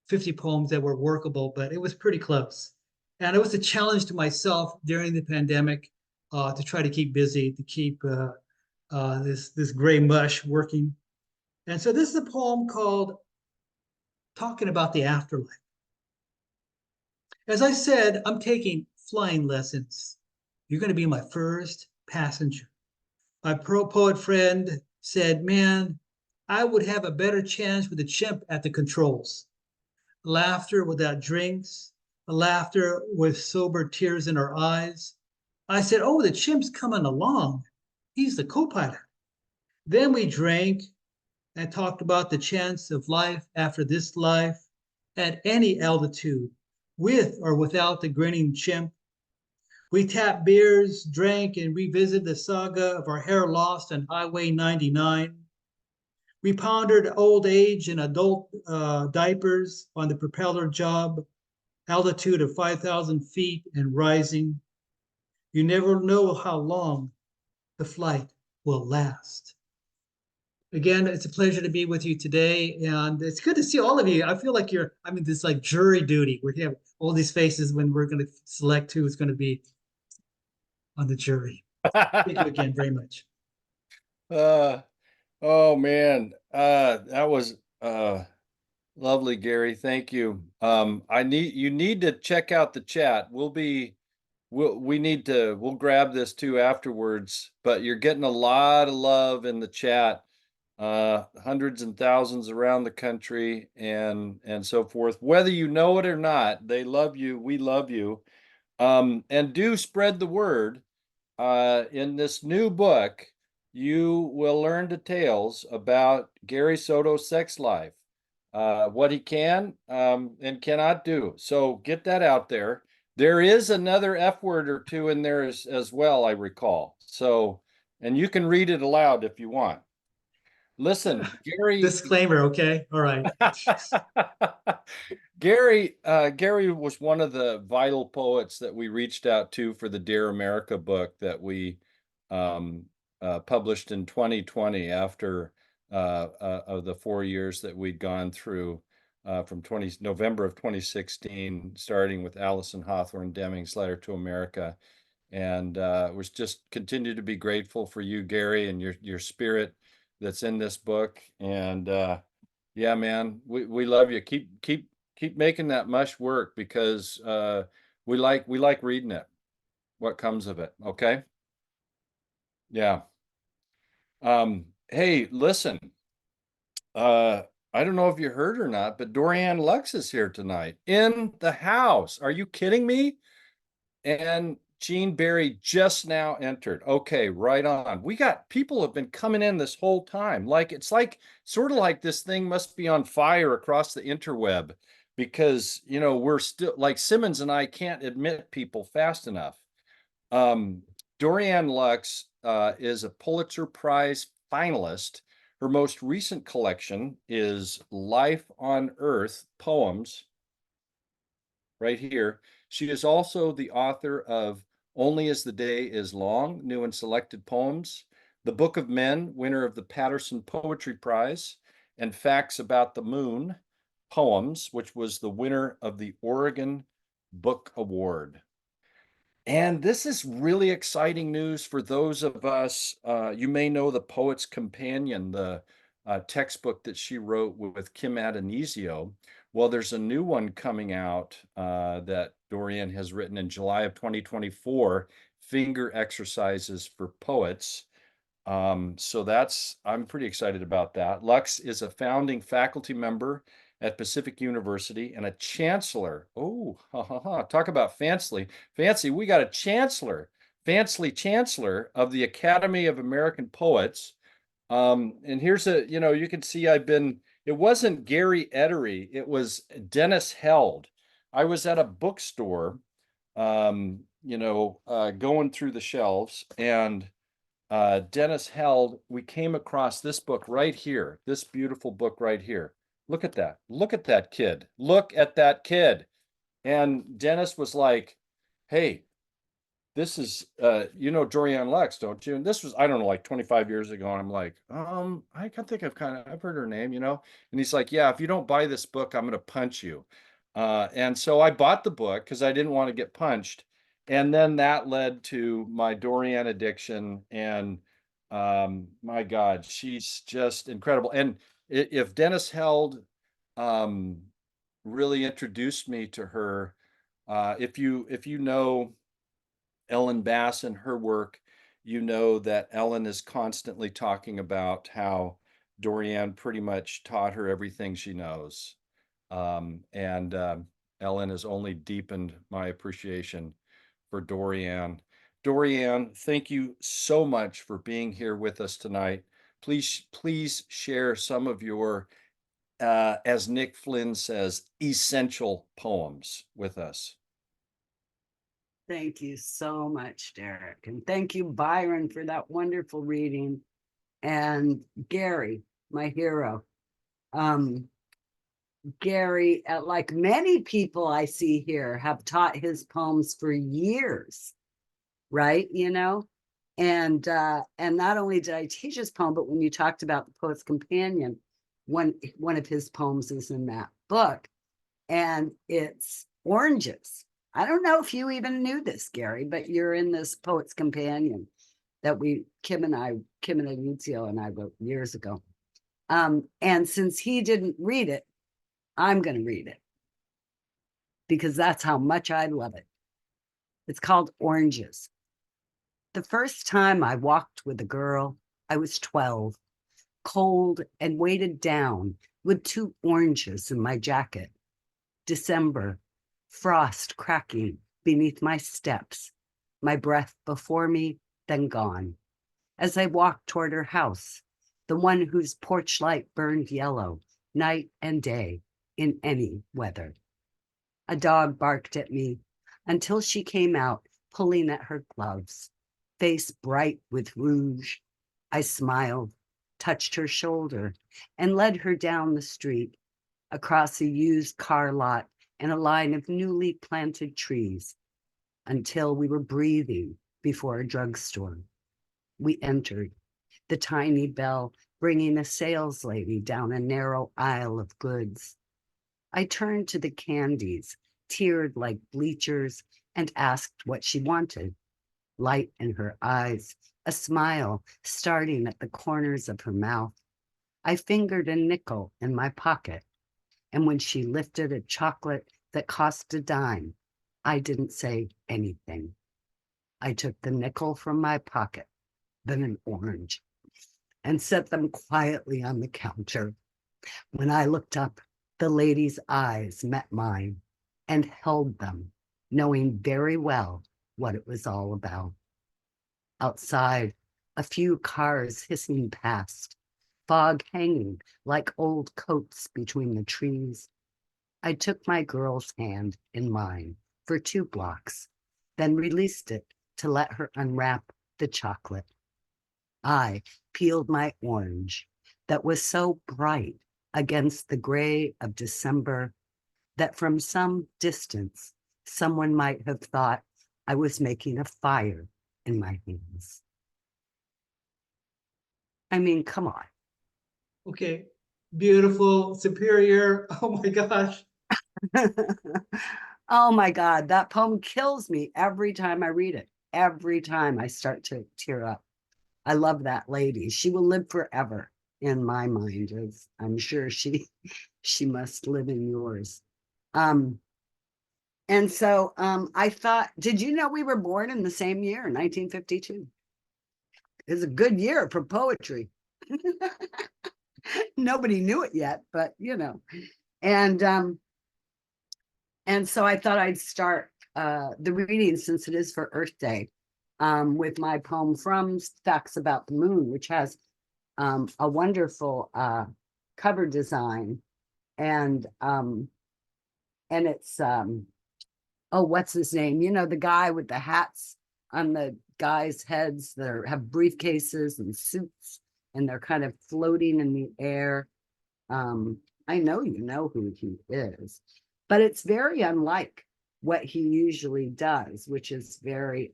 50 poems that were workable, but it was pretty close. And it was a challenge to myself during the pandemic to try to keep busy, to keep this gray mush working. And so this is a poem called Talking About the Afterlife. As I said, I'm taking flying lessons. You're going to be my first passenger. My poet friend said, man, I would have a better chance with a chimp at the controls. Laughter without drinks, a laughter with sober tears in our eyes, I said, oh, the chimp's coming along. He's the co-pilot. Then we drank and talked about the chance of life after this life at any altitude, with or without the grinning chimp. We tapped beers, drank, and revisited the saga of our hair lost on Highway 99. We pondered old age and adult diapers on the propeller job, altitude of 5,000 feet and rising. You never know how long the flight will last. Again, it's a pleasure to be with you today, and it's good to see all of you. I feel like I'm in this like jury duty. We have all these faces when we're going to select who is going to be on the jury. Thank you again very much. Oh man, that was lovely, Gary. Thank you. You need to check out the chat. We'll grab this too afterwards, but you're getting a lot of love in the chat. Hundreds and thousands around the country and so forth. Whether you know it or not, they love you. We love you. And do spread the word. In this new book, you will learn details about Gary Soto's sex life, what he can and cannot do. So get that out there. There is another F word or two in there as well, I recall. So, and you can read it aloud if you want. Listen, Gary. Disclaimer, okay? All right. Gary was one of the vital poets that we reached out to for the Dear America book that we published in 2020 after of the 4 years that we'd gone through from November of 2016, starting with Allison Hawthorne Deming's Letter to America. And was just continue to be grateful for you, Gary, and your spirit that's in this book. And yeah, man, we love you. Keep making that mush work, because we like reading it, what comes of it. Okay. Yeah. Hey, listen, I don't know if you heard or not, but Dorianne Laux is here tonight in the house. Are you kidding me? And Gene Berry just now entered. Okay, right on. We got people have been coming in this whole time. Like it's like sort of like this thing must be on fire across the interweb, because we're still like Simmons and I can't admit people fast enough. Dorianne Laux is a Pulitzer Prize finalist. Her most recent collection is Life on Earth Poems, right here. She is also the author of Only as the Day is Long, New and Selected Poems, The Book of Men, winner of the Paterson Poetry Prize, and Facts About the Moon, Poems, which was the winner of the Oregon Book Award. And this is really exciting news for those of us. You may know The Poet's Companion, the textbook that she wrote with Kim Adonisio. Well, there's a new one coming out that Dorianne has written in July of 2024, Finger Exercises for Poets. So I'm pretty excited about that. Laux is a founding faculty member at Pacific University and a chancellor. Oh, talk about fancy. We got a chancellor of the Academy of American Poets. And here's you can see it wasn't Gary Edery, it was Dennis Held. I was at a bookstore, going through the shelves, and Dennis Held, we came across this book right here, this beautiful book right here. Look at that. Look at that kid. Look at that kid. And Dennis was like, hey, this is, Dorianne Laux, don't you? And this was, I don't know, like 25 years ago. And I'm like, I think I've heard her name, And he's like, yeah, if you don't buy this book, I'm going to punch you. And so I bought the book because I didn't want to get punched. And then that led to my Dorianne addiction. And my God, she's just incredible. And if Dennis Held really introduced me to her, if you know Ellen Bass and her work, you know that Ellen is constantly talking about how Dorianne pretty much taught her everything she knows. And Ellen has only deepened my appreciation for Dorianne. Dorianne, thank you so much for being here with us tonight. Please share some of your, as Nick Flynn says, essential poems with us. Thank you so much, Derek. And thank you, Byron, for that wonderful reading. And Gary, my hero. Gary, like many people I see here, have taught his poems for years, right? You know, and not only did I teach his poem, but when you talked about the Poet's Companion, one of his poems is in that book, and it's Oranges. I don't know if you even knew this, Gary, but you're in this Poet's Companion that Kim and Anuzio and I wrote years ago. And since he didn't read it, I'm going to read it because that's how much I love it. It's called Oranges. The first time I walked with a girl, I was 12, cold and weighted down with 2 oranges in my jacket. December, frost cracking beneath my steps, my breath before me, then gone. As I walked toward her house, the one whose porch light burned yellow, night and day, in any weather. A dog barked at me until she came out, pulling at her gloves, face bright with rouge. I smiled, touched her shoulder, and led her down the street, across a used car lot and a line of newly planted trees, until we were breathing before a drugstore. We entered, the tiny bell bringing a sales lady down a narrow aisle of goods. I turned to the candies, tiered like bleachers, and asked what she wanted. Light in her eyes, a smile starting at the corners of her mouth. I fingered a nickel in my pocket, and when she lifted a chocolate that cost a dime, I didn't say anything. I took the nickel from my pocket, then an orange, and set them quietly on the counter. When I looked up, the lady's eyes met mine and held them, knowing very well what it was all about. Outside, a few cars hissing past, fog hanging like old coats between the trees. I took my girl's hand in mine for 2 blocks, then released it to let her unwrap the chocolate. I peeled my orange that was so bright against the gray of December that from some distance, someone might have thought I was making a fire in my hands. I mean, come on. Okay, beautiful, superior. Oh my gosh. Oh my God, that poem kills me every time I read it. Every time I start to tear up. I love that lady. She will live forever in my mind, as I'm sure she must live in yours. And so I thought, did you know we were born in the same year, 1952? It was a good year for poetry. Nobody knew it yet, but you know. And so I thought I'd start the reading, since it is for Earth Day, with my poem from Facts About the Moon, which has a wonderful cover design, and it's oh, what's his name? You know, the guy with the hats on the guys' heads that have briefcases and suits, and they're kind of floating in the air. I know you know who he is, but it's very unlike what he usually does, which is very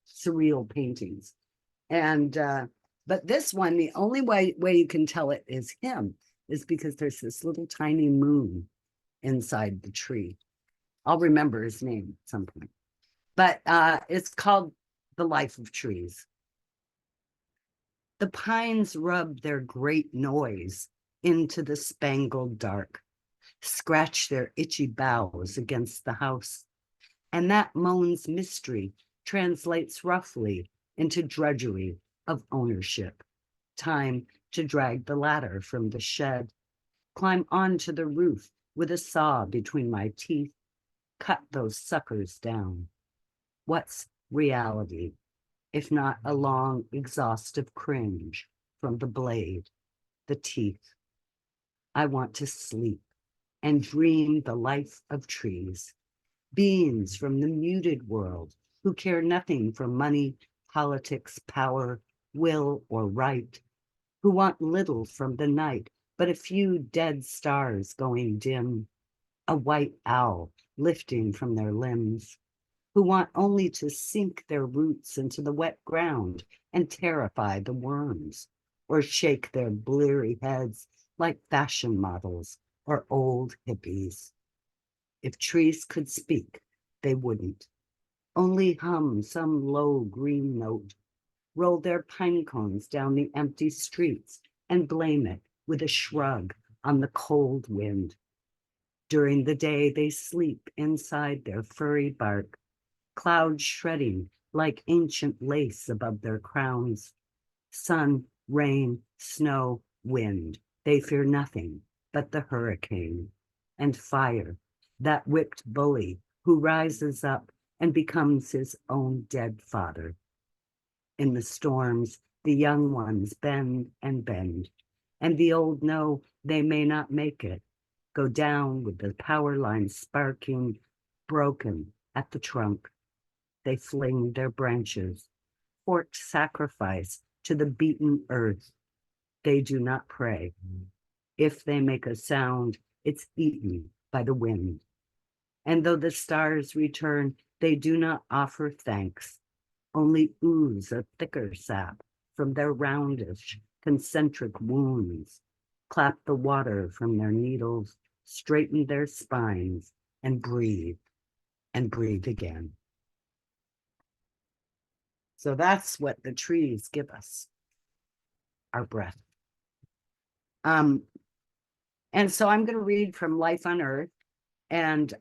surreal paintings. And but this one, the only way you can tell it is him is because there's this little tiny moon inside the tree. I'll remember his name at some point. But it's called The Life of Trees. The pines rub their great noise into the spangled dark, scratch their itchy boughs against the house, and that moan's mystery translates roughly into drudgery of ownership. Time to drag the ladder from the shed, climb onto the roof with a saw between my teeth, cut those suckers down. What's reality, if not a long, exhaustive cringe from the blade, the teeth? I want to sleep and dream the life of trees, beings from the muted world who care nothing for money, politics, power, will, or right, who want little from the night, but a few dead stars going dim, a white owl lifting from their limbs, who want only to sink their roots into the wet ground and terrify the worms, or shake their bleary heads like fashion models or old hippies. If trees could speak, they wouldn't. Only hum some low green note, roll their pine cones down the empty streets, and blame it with a shrug on the cold wind. During the day, they sleep inside their furry bark, clouds shredding like ancient lace above their crowns. Sun, rain, snow, wind, they fear nothing but the hurricane. And fire, that whipped bully who rises up and becomes his own dead father. In the storms, the young ones bend, and the old know they may not make it, go down with the power line sparking, broken at the trunk. They fling their branches, forked sacrifice to the beaten earth. They do not pray. If they make a sound, it's eaten by the wind. And though the stars return, they do not offer thanks, only ooze a thicker sap from their roundish, concentric wounds, clap the water from their needles, straighten their spines, and breathe again. So that's what the trees give us, our breath. And so I'm going to read from Life on Earth. And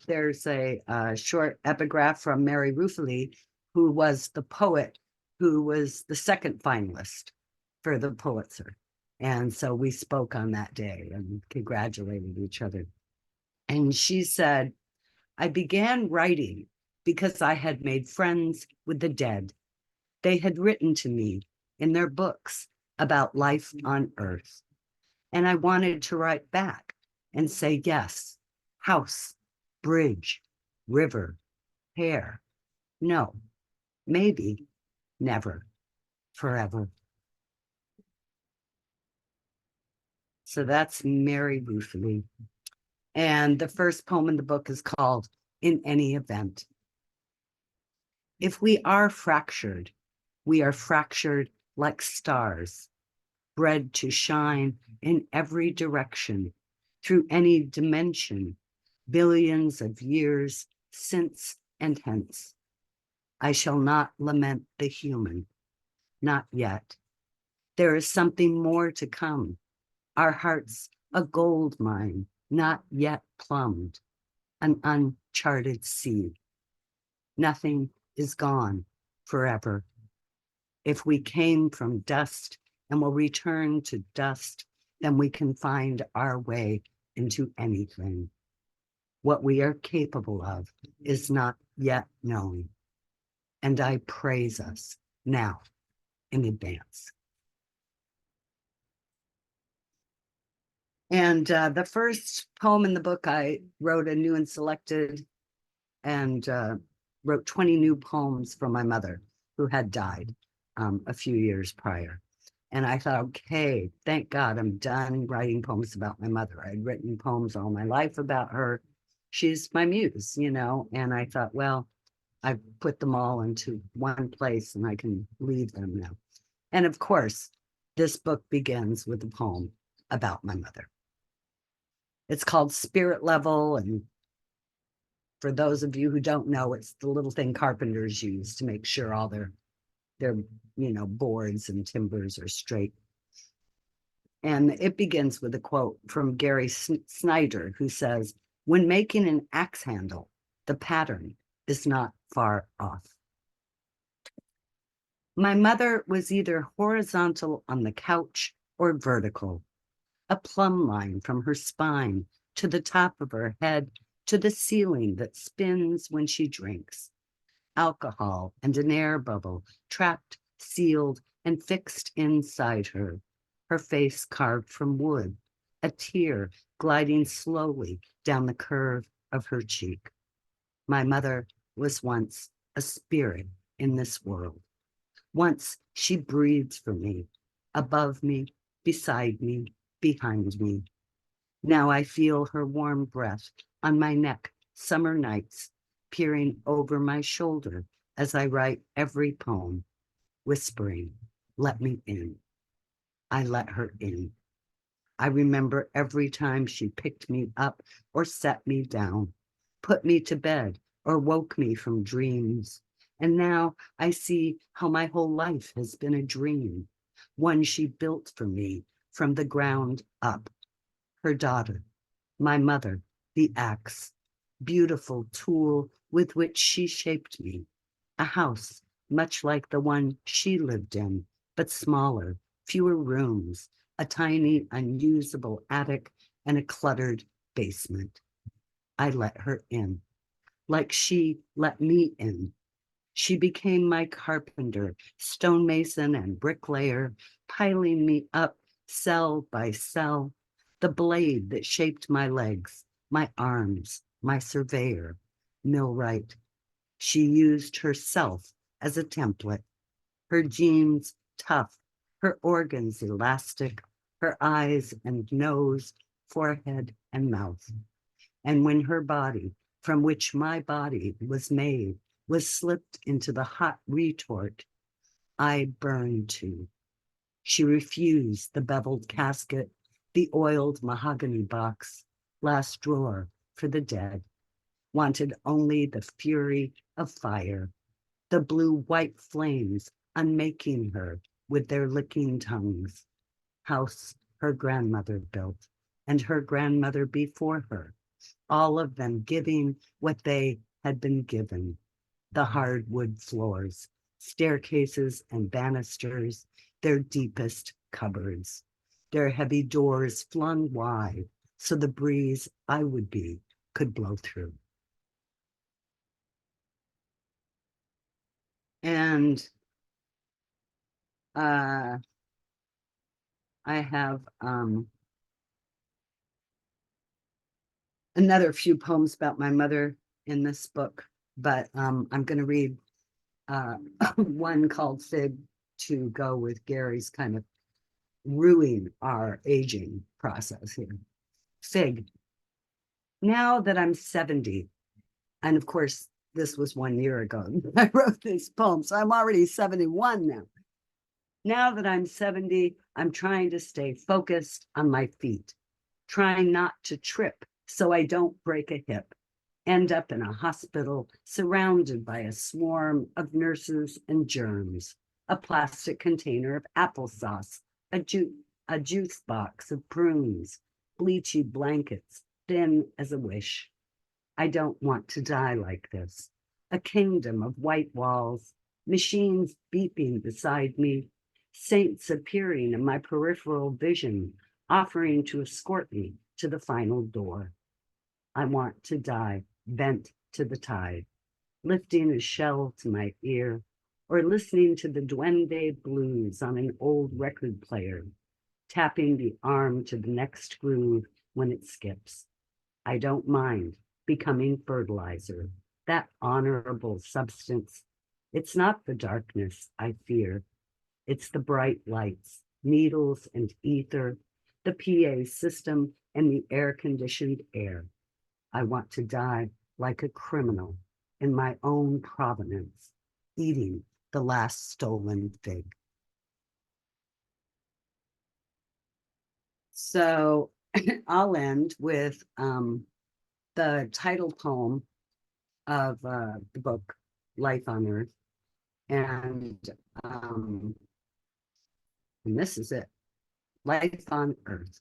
there's a short epigraph from Mary Ruffalo, who was the poet who was the second finalist for the Pulitzer. And so we spoke on that day and congratulated each other. And she said, I began writing because I had made friends with the dead. They had written to me in their books about life on Earth. And I wanted to write back and say, yes, house, bridge, river, hair. No, maybe, never, forever. So that's Mary Ruffalo. And the first poem in the book is called In Any Event. If we are fractured like stars, bred to shine in every direction, through any dimension, billions of years since and hence. I shall not lament the human, not yet. There is something more to come. Our hearts a gold mine, not yet plumbed, an uncharted sea. Nothing is gone forever. If we came from dust and will return to dust, then we can find our way into anything. What we are capable of is not yet known. And I praise us now in advance. And the first poem in the book, I wrote a new and selected and wrote 20 new poems for my mother, who had died a few years prior. And I thought, okay, thank God I'm done writing poems about my mother. I'd written poems all my life about her. She's my muse, you know, and I thought, well, I've put them all into one place and I can leave them now. And of course, this book begins with a poem about my mother. It's called Spirit Level. And for those of you who don't know, it's the little thing carpenters use to make sure all their boards and timbers are straight. And it begins with a quote from Gary Snyder, who says, when making an axe handle, the pattern is not far off. My mother was either horizontal on the couch or vertical, a plumb line from her spine to the top of her head to the ceiling that spins when she drinks. Alcohol and an air bubble, trapped, sealed, and fixed inside her. Her face carved from wood, a tear gliding slowly down the curve of her cheek. My mother was once a spirit in this world. Once she breathed for me, above me, beside me, behind me. Now I feel her warm breath on my neck summer nights, peering over my shoulder as I write every poem, whispering, "Let me in." I let her in. I remember every time she picked me up or set me down, put me to bed or woke me from dreams. And now I see how my whole life has been a dream, one she built for me from the ground up. Her daughter, my mother, the axe, beautiful tool with which she shaped me. A house much like the one she lived in, but smaller, fewer rooms, a tiny, unusable attic, and a cluttered basement. I let her in, like she let me in. She became my carpenter, stonemason, and bricklayer, piling me up cell by cell, the blade that shaped my legs, my arms, my surveyor, millwright. She used herself as a template, her genes tough, her organs elastic, her eyes and nose, forehead and mouth. And when her body, from which my body was made, was slipped into the hot retort, I burned too. She refused the beveled casket, the oiled mahogany box, last drawer for the dead, wanted only the fury of fire, the blue-white flames unmaking her with their licking tongues. House her grandmother built, and her grandmother before her, all of them giving what they had been given. The hardwood floors, staircases and banisters, their deepest cupboards, their heavy doors flung wide so the breeze I would be could blow through. And I have another few poems about my mother in this book, but I'm going to read one called Fig to go with Gary's kind of ruining our aging process here. Fig. Now that I'm 70, and of course, this was 1 year ago, I wrote this poem, so I'm already 71 now. Now that I'm 70, I'm trying to stay focused on my feet, trying not to trip so I don't break a hip, end up in a hospital surrounded by a swarm of nurses and germs, a plastic container of applesauce, a juice box of prunes, bleachy blankets, thin as a wish. I don't want to die like this. A kingdom of white walls, machines beeping beside me, saints appearing in my peripheral vision, offering to escort me to the final door. I want to die bent to the tide, lifting a shell to my ear, or listening to the Duende blues on an old record player, tapping the arm to the next groove when it skips. I don't mind becoming fertilizer, that honorable substance. It's not the darkness I fear. It's the bright lights, needles and ether, the PA system and the air-conditioned air. I want to die like a criminal in my own provenance, eating the last stolen fig. So I'll end with the title poem of the book, Life on Earth. And this is it, Life on Earth.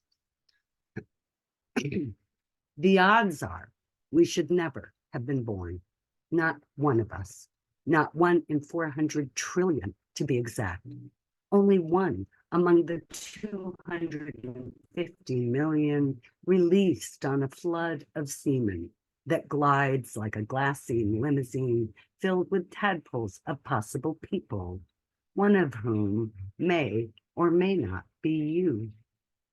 The odds are we should never have been born, not one of us, not 1 in 400 trillion to be exact, only one among the 250 million released on a flood of semen, that glides like a glassine limousine filled with tadpoles of possible people, one of whom may or may not be you,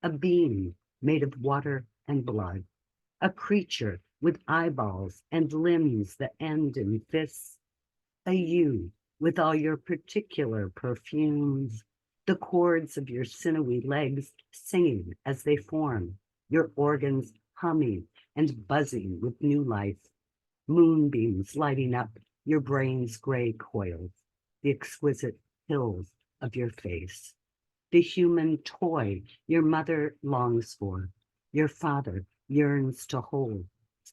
a being made of water and blood, a creature with eyeballs and limbs that end in fists, a you with all your particular perfumes, the chords of your sinewy legs singing as they form, your organs humming and buzzing with new life, moonbeams lighting up your brain's gray coils, the exquisite hills of your face, the human toy your mother longs for, your father yearns to hold,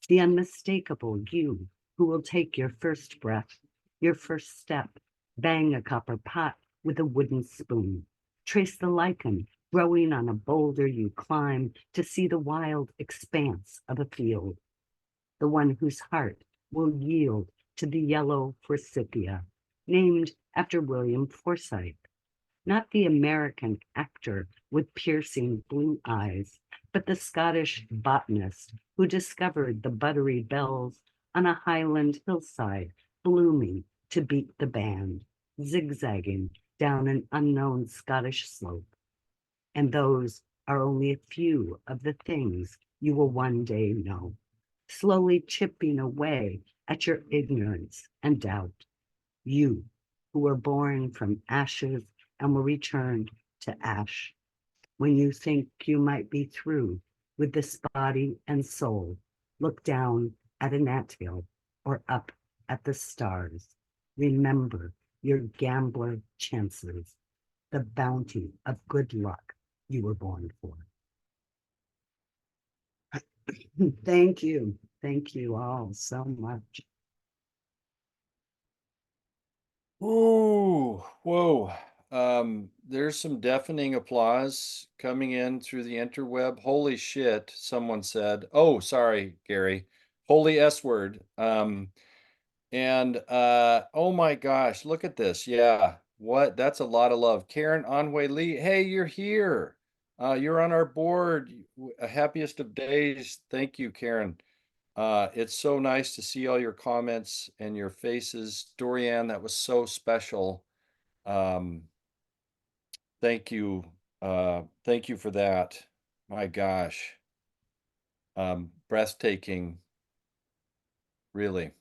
the unmistakable you who will take your first breath, your first step, bang a copper pot with a wooden spoon, trace the lichen growing on a boulder you climb to see the wild expanse of a field, the one whose heart will yield to the yellow forsythia, named after William Forsythe, not the American actor with piercing blue eyes, but the Scottish botanist who discovered the buttery bells on a highland hillside, blooming to beat the band, zigzagging down an unknown Scottish slope. And those are only a few of the things you will one day know, slowly chipping away at your ignorance and doubt. You who were born from ashes and will return to ash. When you think you might be through with this body and soul, look down at an anthill or up at the stars. Remember your gambler chances, the bounty of good luck you were born for. Thank you. Thank you all so much. Ooh, whoa. There's some deafening applause coming in through the interweb. Holy shit, someone said. Oh, sorry, Gary. Holy S word. Oh my gosh, look at this. Yeah. What? That's a lot of love. Karen Anhui Lee. Hey, you're here. You're on our board. Happiest of days. Thank you, Karen. It's so nice to see all your comments and your faces. Dorianne, that was so special. Um, thank you. Thank you for that. My gosh. Breathtaking, really.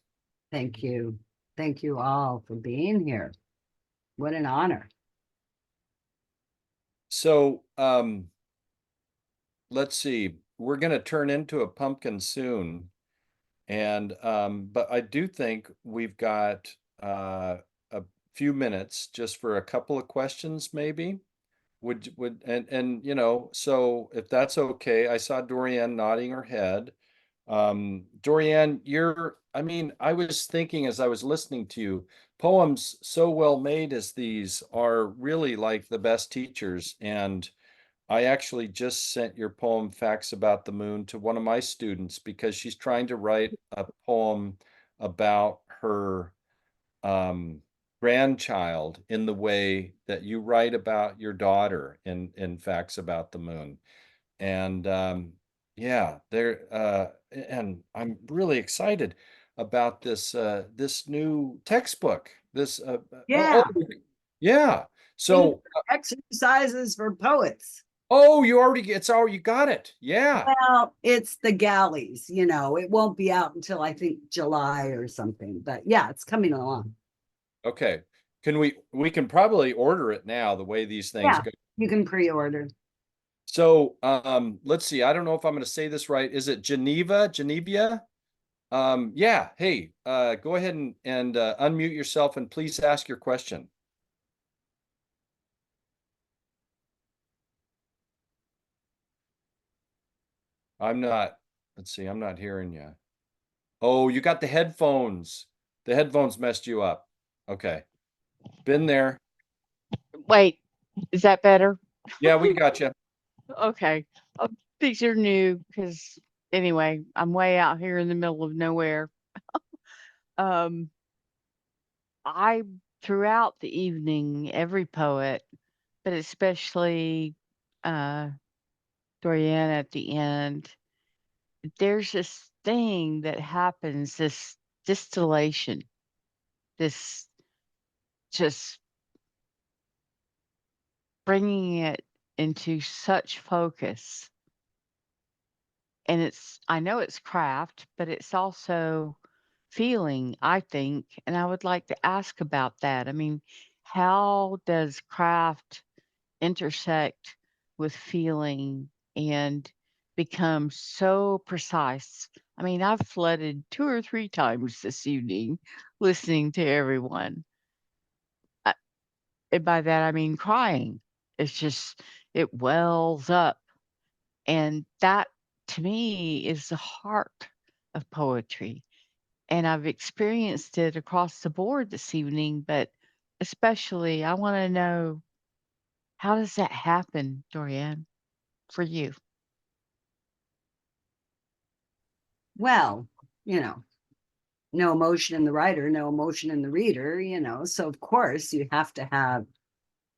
Thank you. Thank you all for being here. What an honor. So, let's see. We're going to turn into a pumpkin soon. And but I do think we've got a few minutes just for a couple of questions, maybe. And so if that's okay, I saw Dorianne nodding her head. Dorianne, I was thinking as I was listening to you, poems so well made as these are really like the best teachers. And I actually just sent your poem Facts About the Moon to one of my students because she's trying to write a poem about her um, grandchild in the way that you write about your daughter in Facts About the Moon. And yeah, and I'm really excited about this new textbook. Yeah. Yeah. So Exercises for poets. oh, you got it. Yeah. Well, it's the galleys, it won't be out until I think July or something, but yeah, it's coming along. Okay. We can probably order it now the way these things Yeah, go. you can pre-order. So let's see. I don't know if I'm going to say this right. Is it Geneva? Yeah. Hey, go ahead and unmute yourself and please ask your question. Let's see, I'm not hearing you. Oh, you got the headphones. The headphones messed you up. Okay. Been there. Wait, is that better? Yeah, we got you. Okay. These are new because anyway, I'm way out here in the middle of nowhere. Um, I throughout the evening, every poet, but especially uh Dorianne at the end, there's this thing that happens, this distillation, this just bringing it into such focus. And I know it's craft, but it's also feeling, I think. And I would like to ask about that. I mean, how does craft intersect with feeling and become so precise? I mean, I've flooded 2 or 3 times this evening listening to everyone. And by that, I mean crying. It's just, it wells up. And that to me is the heart of poetry. And I've experienced it across the board this evening, but especially I want to know, how does that happen, Dorianne, for you? Well, you know, no emotion in the writer, no emotion in the reader, you know. So of course you have to have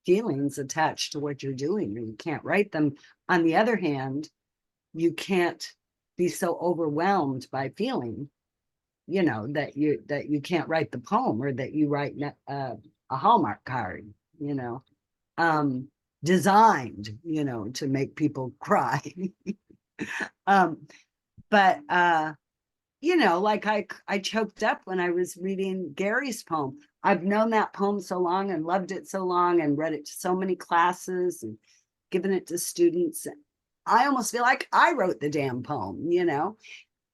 feelings attached to what you're doing, or you can't write them. On the other hand, you can't be so overwhelmed by feeling, you know, that you can't write the poem, or that you write a Hallmark card, you know, designed, you know, to make people cry. um, but you know, like I choked up when I was reading Gary's poem. I've known that poem so long and loved it so long and read it to so many classes and given it to students. I almost feel like I wrote the damn poem, you know.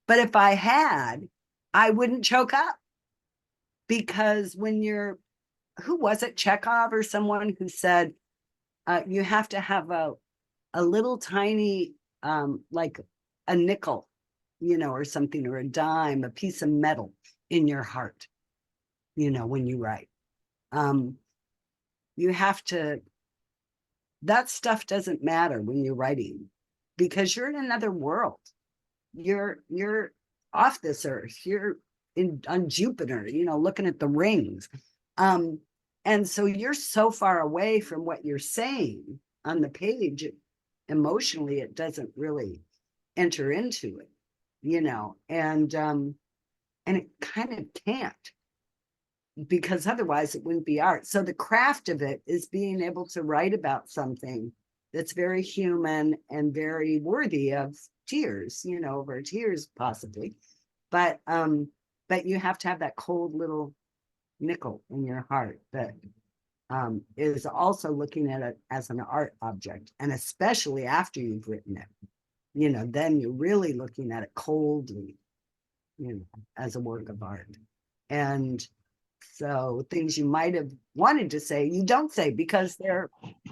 But if I had, I wouldn't choke up, because when you're, who was it, Chekhov or someone who said, you have to have a little tiny, like a nickel, you know, or something, or a dime, a piece of metal in your heart, you know, when you write. You have to, that stuff doesn't matter when you're writing, because you're in another world. You're off this earth. You're on Jupiter, you know, looking at the rings. And so you're so far away from what you're saying on the page. Emotionally, it doesn't really enter into it, you know, and it kind of can't, because otherwise it wouldn't be art. So the craft of it is being able to write about something that's very human and very worthy of tears, you know, over tears possibly. But you have to have that cold little nickel in your heart that is also looking at it as an art object, and especially after you've written it, you know, then you're really looking at it coldly, you know, as a work of art. And so things you might have wanted to say, you don't say, because they're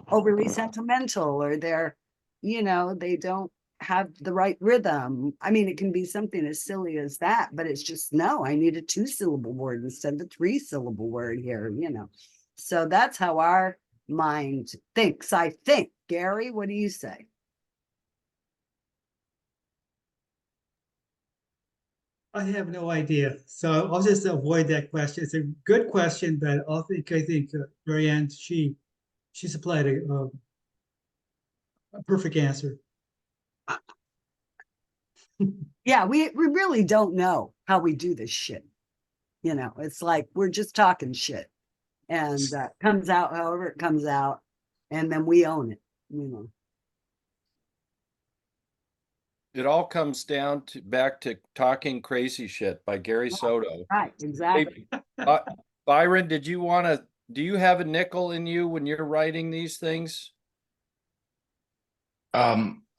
overly sentimental, or they're, you know, they don't have the right rhythm. I mean, it can be something as silly as that, but it's just, no, I need a 2-syllable word instead of a 3-syllable word here, you know. So that's how our mind thinks, I think. Gary, what do you say? I have no idea. So I'll just avoid that question. It's a good question, but I think Dorianne, she supplied a perfect answer. Yeah, we really don't know how we do this shit. You know, it's like we're just talking shit, and comes out however it comes out, and then we own it, you know. It all comes down to back to Talking Crazy Shit by Gary Soto. Right, exactly. Hey, Byron, do you have a nickel in you when you're writing these things?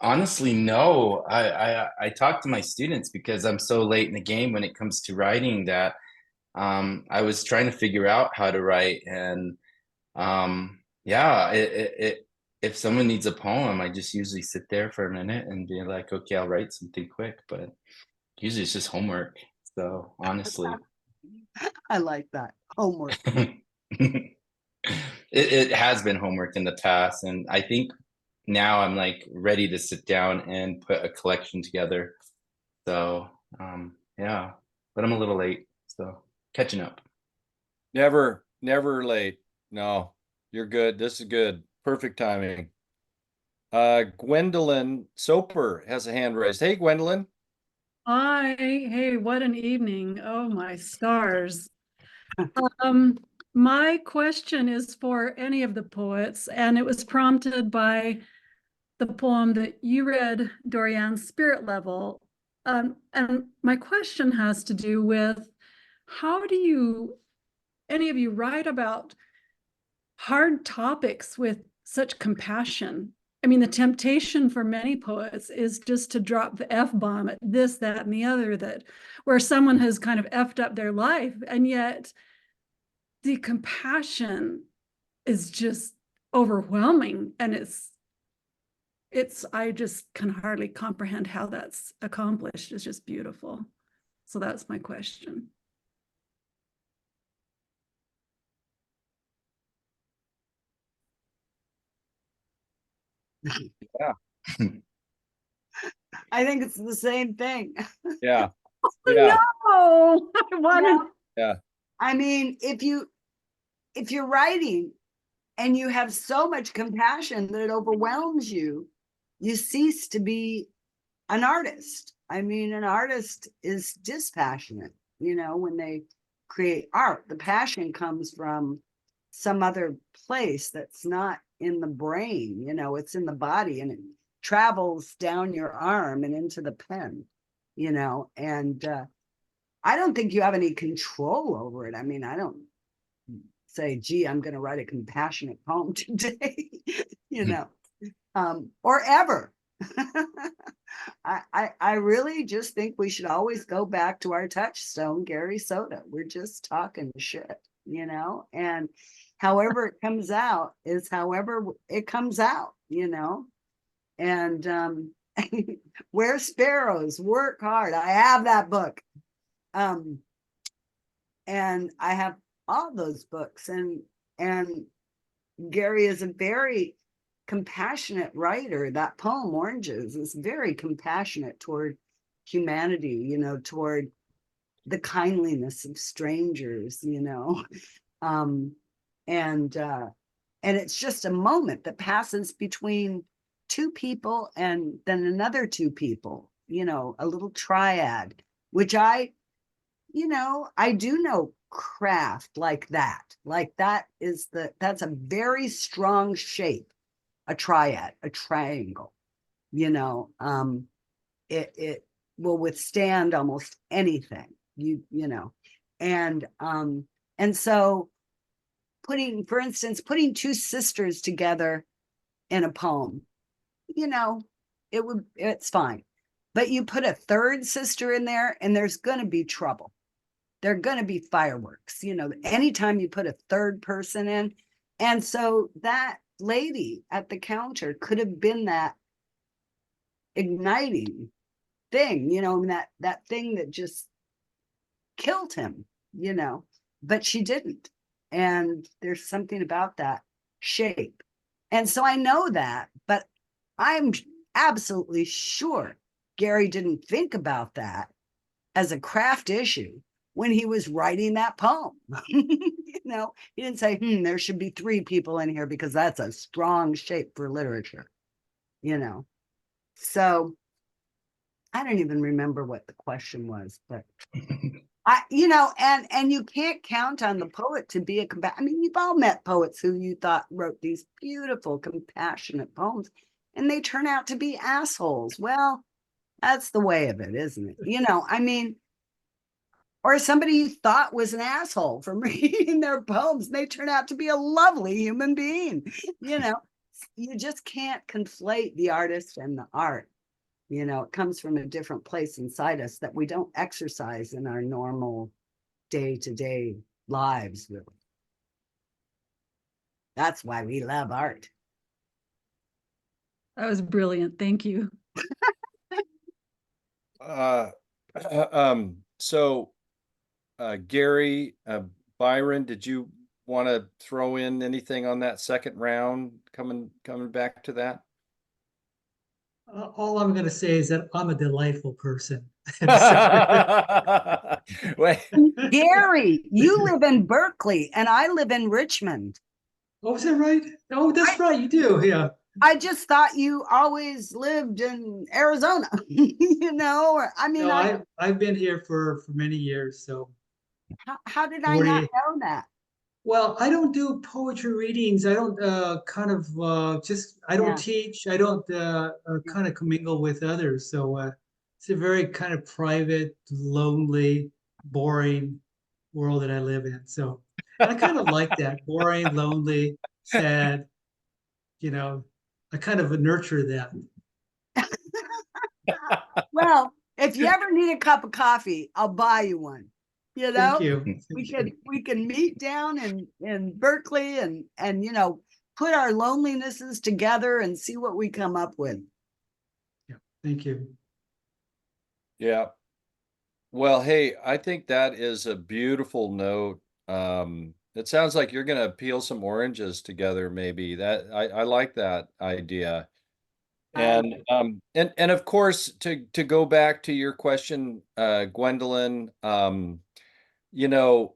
Honestly, no. I talk to my students because I'm so late in the game when it comes to writing that I was trying to figure out how to write, and yeah, if someone needs a poem, I just usually sit there for a minute and be like, okay, I'll write something quick, but usually it's just homework. So honestly, I like that. Homework. it has been homework in the past, and I think now I'm like ready to sit down and put a collection together. So yeah, but I'm a little late, so catching up. Never late. No, you're good. This is good. Perfect timing. Gwendolyn Soper has a hand raised. Hey, Gwendolyn. Hi, hey, what an evening. Oh, my stars. My question is for any of the poets, and it was prompted by the poem that you read, Dorianne, Spirit Level. And my question has to do with how do you, any of you, write about hard topics with such compassion? I mean, the temptation for many poets is just to drop the F-bomb at this, that, and the other, that where someone has kind of effed up their life, and yet the compassion is just overwhelming. And I just can hardly comprehend how that's accomplished. It's just beautiful. So that's my question. Yeah. I think it's the same thing. Yeah. Yeah. No, I wanted. Yeah. I mean, if you're writing and you have so much compassion that it overwhelms you, you cease to be an artist. I mean, an artist is dispassionate, when they create art. The passion comes from some other place that's not in the brain, it's in the body, and it travels down your arm and into the pen, and I don't think you have any control over it. I mean, I don't say, gee, I'm going to write a compassionate poem today, or ever. I really just think we should always go back to our touchstone, Gary Soto. We're just talking shit, and however it comes out is however it comes out, and where sparrows work hard. I have that book. And I have all those books, and Gary is a very compassionate writer. That poem Oranges is very compassionate toward humanity, toward the kindliness of strangers, and it's just a moment that passes between two people and then another two people, a little triad, which I do know craft like that. Like that's a very strong shape, a triad, a triangle, it will withstand almost anything, and so for instance, putting two sisters together in a poem, it's fine. But you put a third sister in there and there's going to be trouble. There are going to be fireworks, anytime you put a third person in. And so that lady at the counter could have been that igniting thing, that thing that just killed him, but she didn't. And there's something about that shape. And so I know that, but I'm absolutely sure Gary didn't think about that as a craft issue when he was writing that poem. He didn't say, there should be three people in here because that's a strong shape for literature, So I don't even remember what the question was, but and you can't count on the poet to be you've all met poets who you thought wrote these beautiful, compassionate poems, and they turn out to be assholes. Well, that's the way of it, isn't it? Or somebody you thought was an asshole from reading their poems, and they turn out to be a lovely human being. You just can't conflate the artist and the art. It comes from a different place inside us that we don't exercise in our normal day-to-day lives, really. That's why we love art. That was brilliant. Thank you. So Gary, Byron, did you want to throw in anything on that second round, coming back to that? All I'm going to say is that I'm a delightful person. Wait. Gary, you live in Berkeley and I live in Richmond. Oh, is that right? Oh, that's right. You do. Yeah. I just thought you always lived in Arizona, you know, or I mean, No, I've been here for many years, so how did I not 40. know that? Well, I don't do poetry readings. I don't I don't Yeah. teach. I don't kind of commingle with others. So it's a very kind of private, lonely, boring world that I live in. So, and I kind of like that boring, lonely, sad, you know, I kind of nurture that. Well, if you ever need a cup of coffee, I'll buy you one. You Thank know, you. we Thank you. can meet down in Berkeley and you know, put our lonelinesses together and see what we come up with. Yeah, thank you. Yeah. Well, hey, I think that is a beautiful note. It sounds like you're gonna peel some oranges together, maybe. That I like that idea. And of course, to go back to your question, Gwendolyn, you know,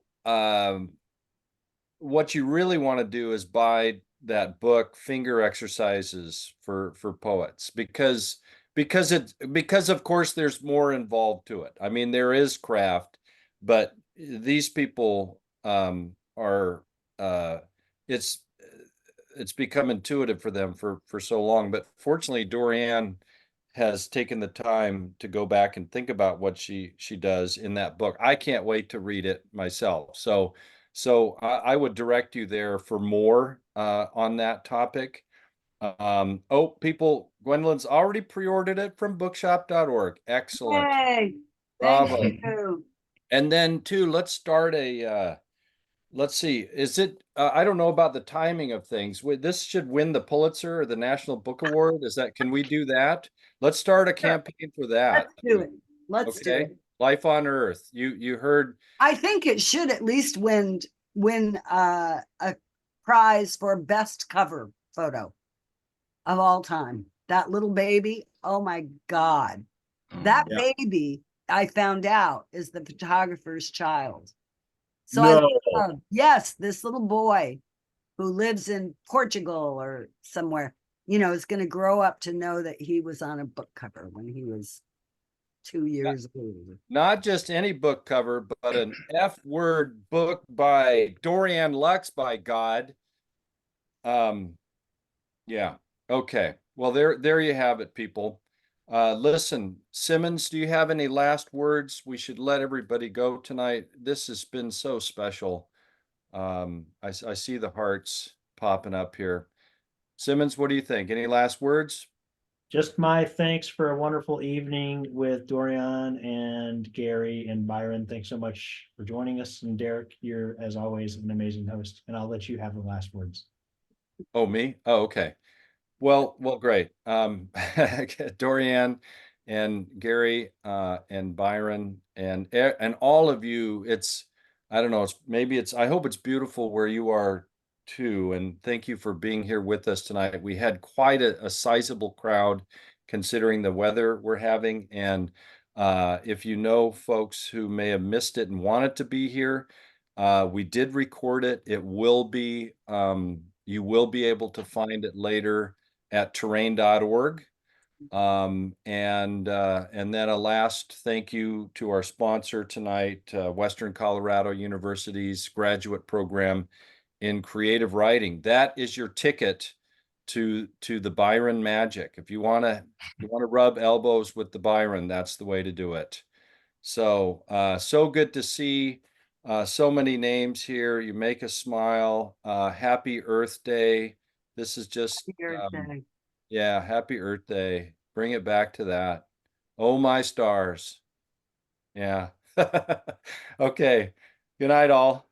what you really want to do is buy that book, Finger Exercises for Poets, because of course there's more involved to it. I mean, there is craft, but these people are it's it's become intuitive for them for so long. But fortunately, Dorianne has taken the time to go back and think about what she does in that book. I can't wait to read it myself. So I would direct you there for more on that topic. Oh, people, Gwendolyn's already pre-ordered it from bookshop.org. Excellent. Yay! Thank Bravo. you. And then too, let's start let's see, is it, I don't know about the timing of things. This should win the Pulitzer or the National Book Award. Can we do that? Let's start a campaign for that. Let's do it. Let's do Okay. it. Life on Earth. You heard. I think it should at least win a prize for best cover photo of all time. That little baby, oh my God. That Yeah. baby, I found out, is the photographer's child. So No. yes, this little boy who lives in Portugal or somewhere, you know, is going to grow up to know that he was on a book cover when he was 2 years old. Not just any book cover, but an F-word book by Dorianne Laux, by God. Yeah. Okay. Well, there you have it, people. Listen, Simmons, do you have any last words? We should let everybody go tonight. This has been so special. I see the hearts popping up here. Simmons, what do you think? Any last words? Just my thanks for a wonderful evening with Dorianne and Gary and Byron. Thanks so much for joining us. And Derek, you're, as always, an amazing host. And I'll let you have the last words. Oh, me? Oh, okay. Well, great. Dorianne and Gary and Byron and all of you. I don't know. I hope it's beautiful where you are too. And thank you for being here with us tonight. We had quite a sizable crowd considering the weather we're having. And if you know folks who may have missed it and wanted to be here, we did record it. You will be able to find it later at terrain.org. And then a last thank you to our sponsor tonight, Western Colorado University's graduate program in creative writing. That is your ticket to the Byron magic. If you want to rub elbows with the Byron, that's the way to do it. So good to see so many names here. You make us smile. Happy Earth Day. This is just yeah, happy Earth Day. Bring it back to that. Oh, my stars. Yeah. Okay. Good night, all.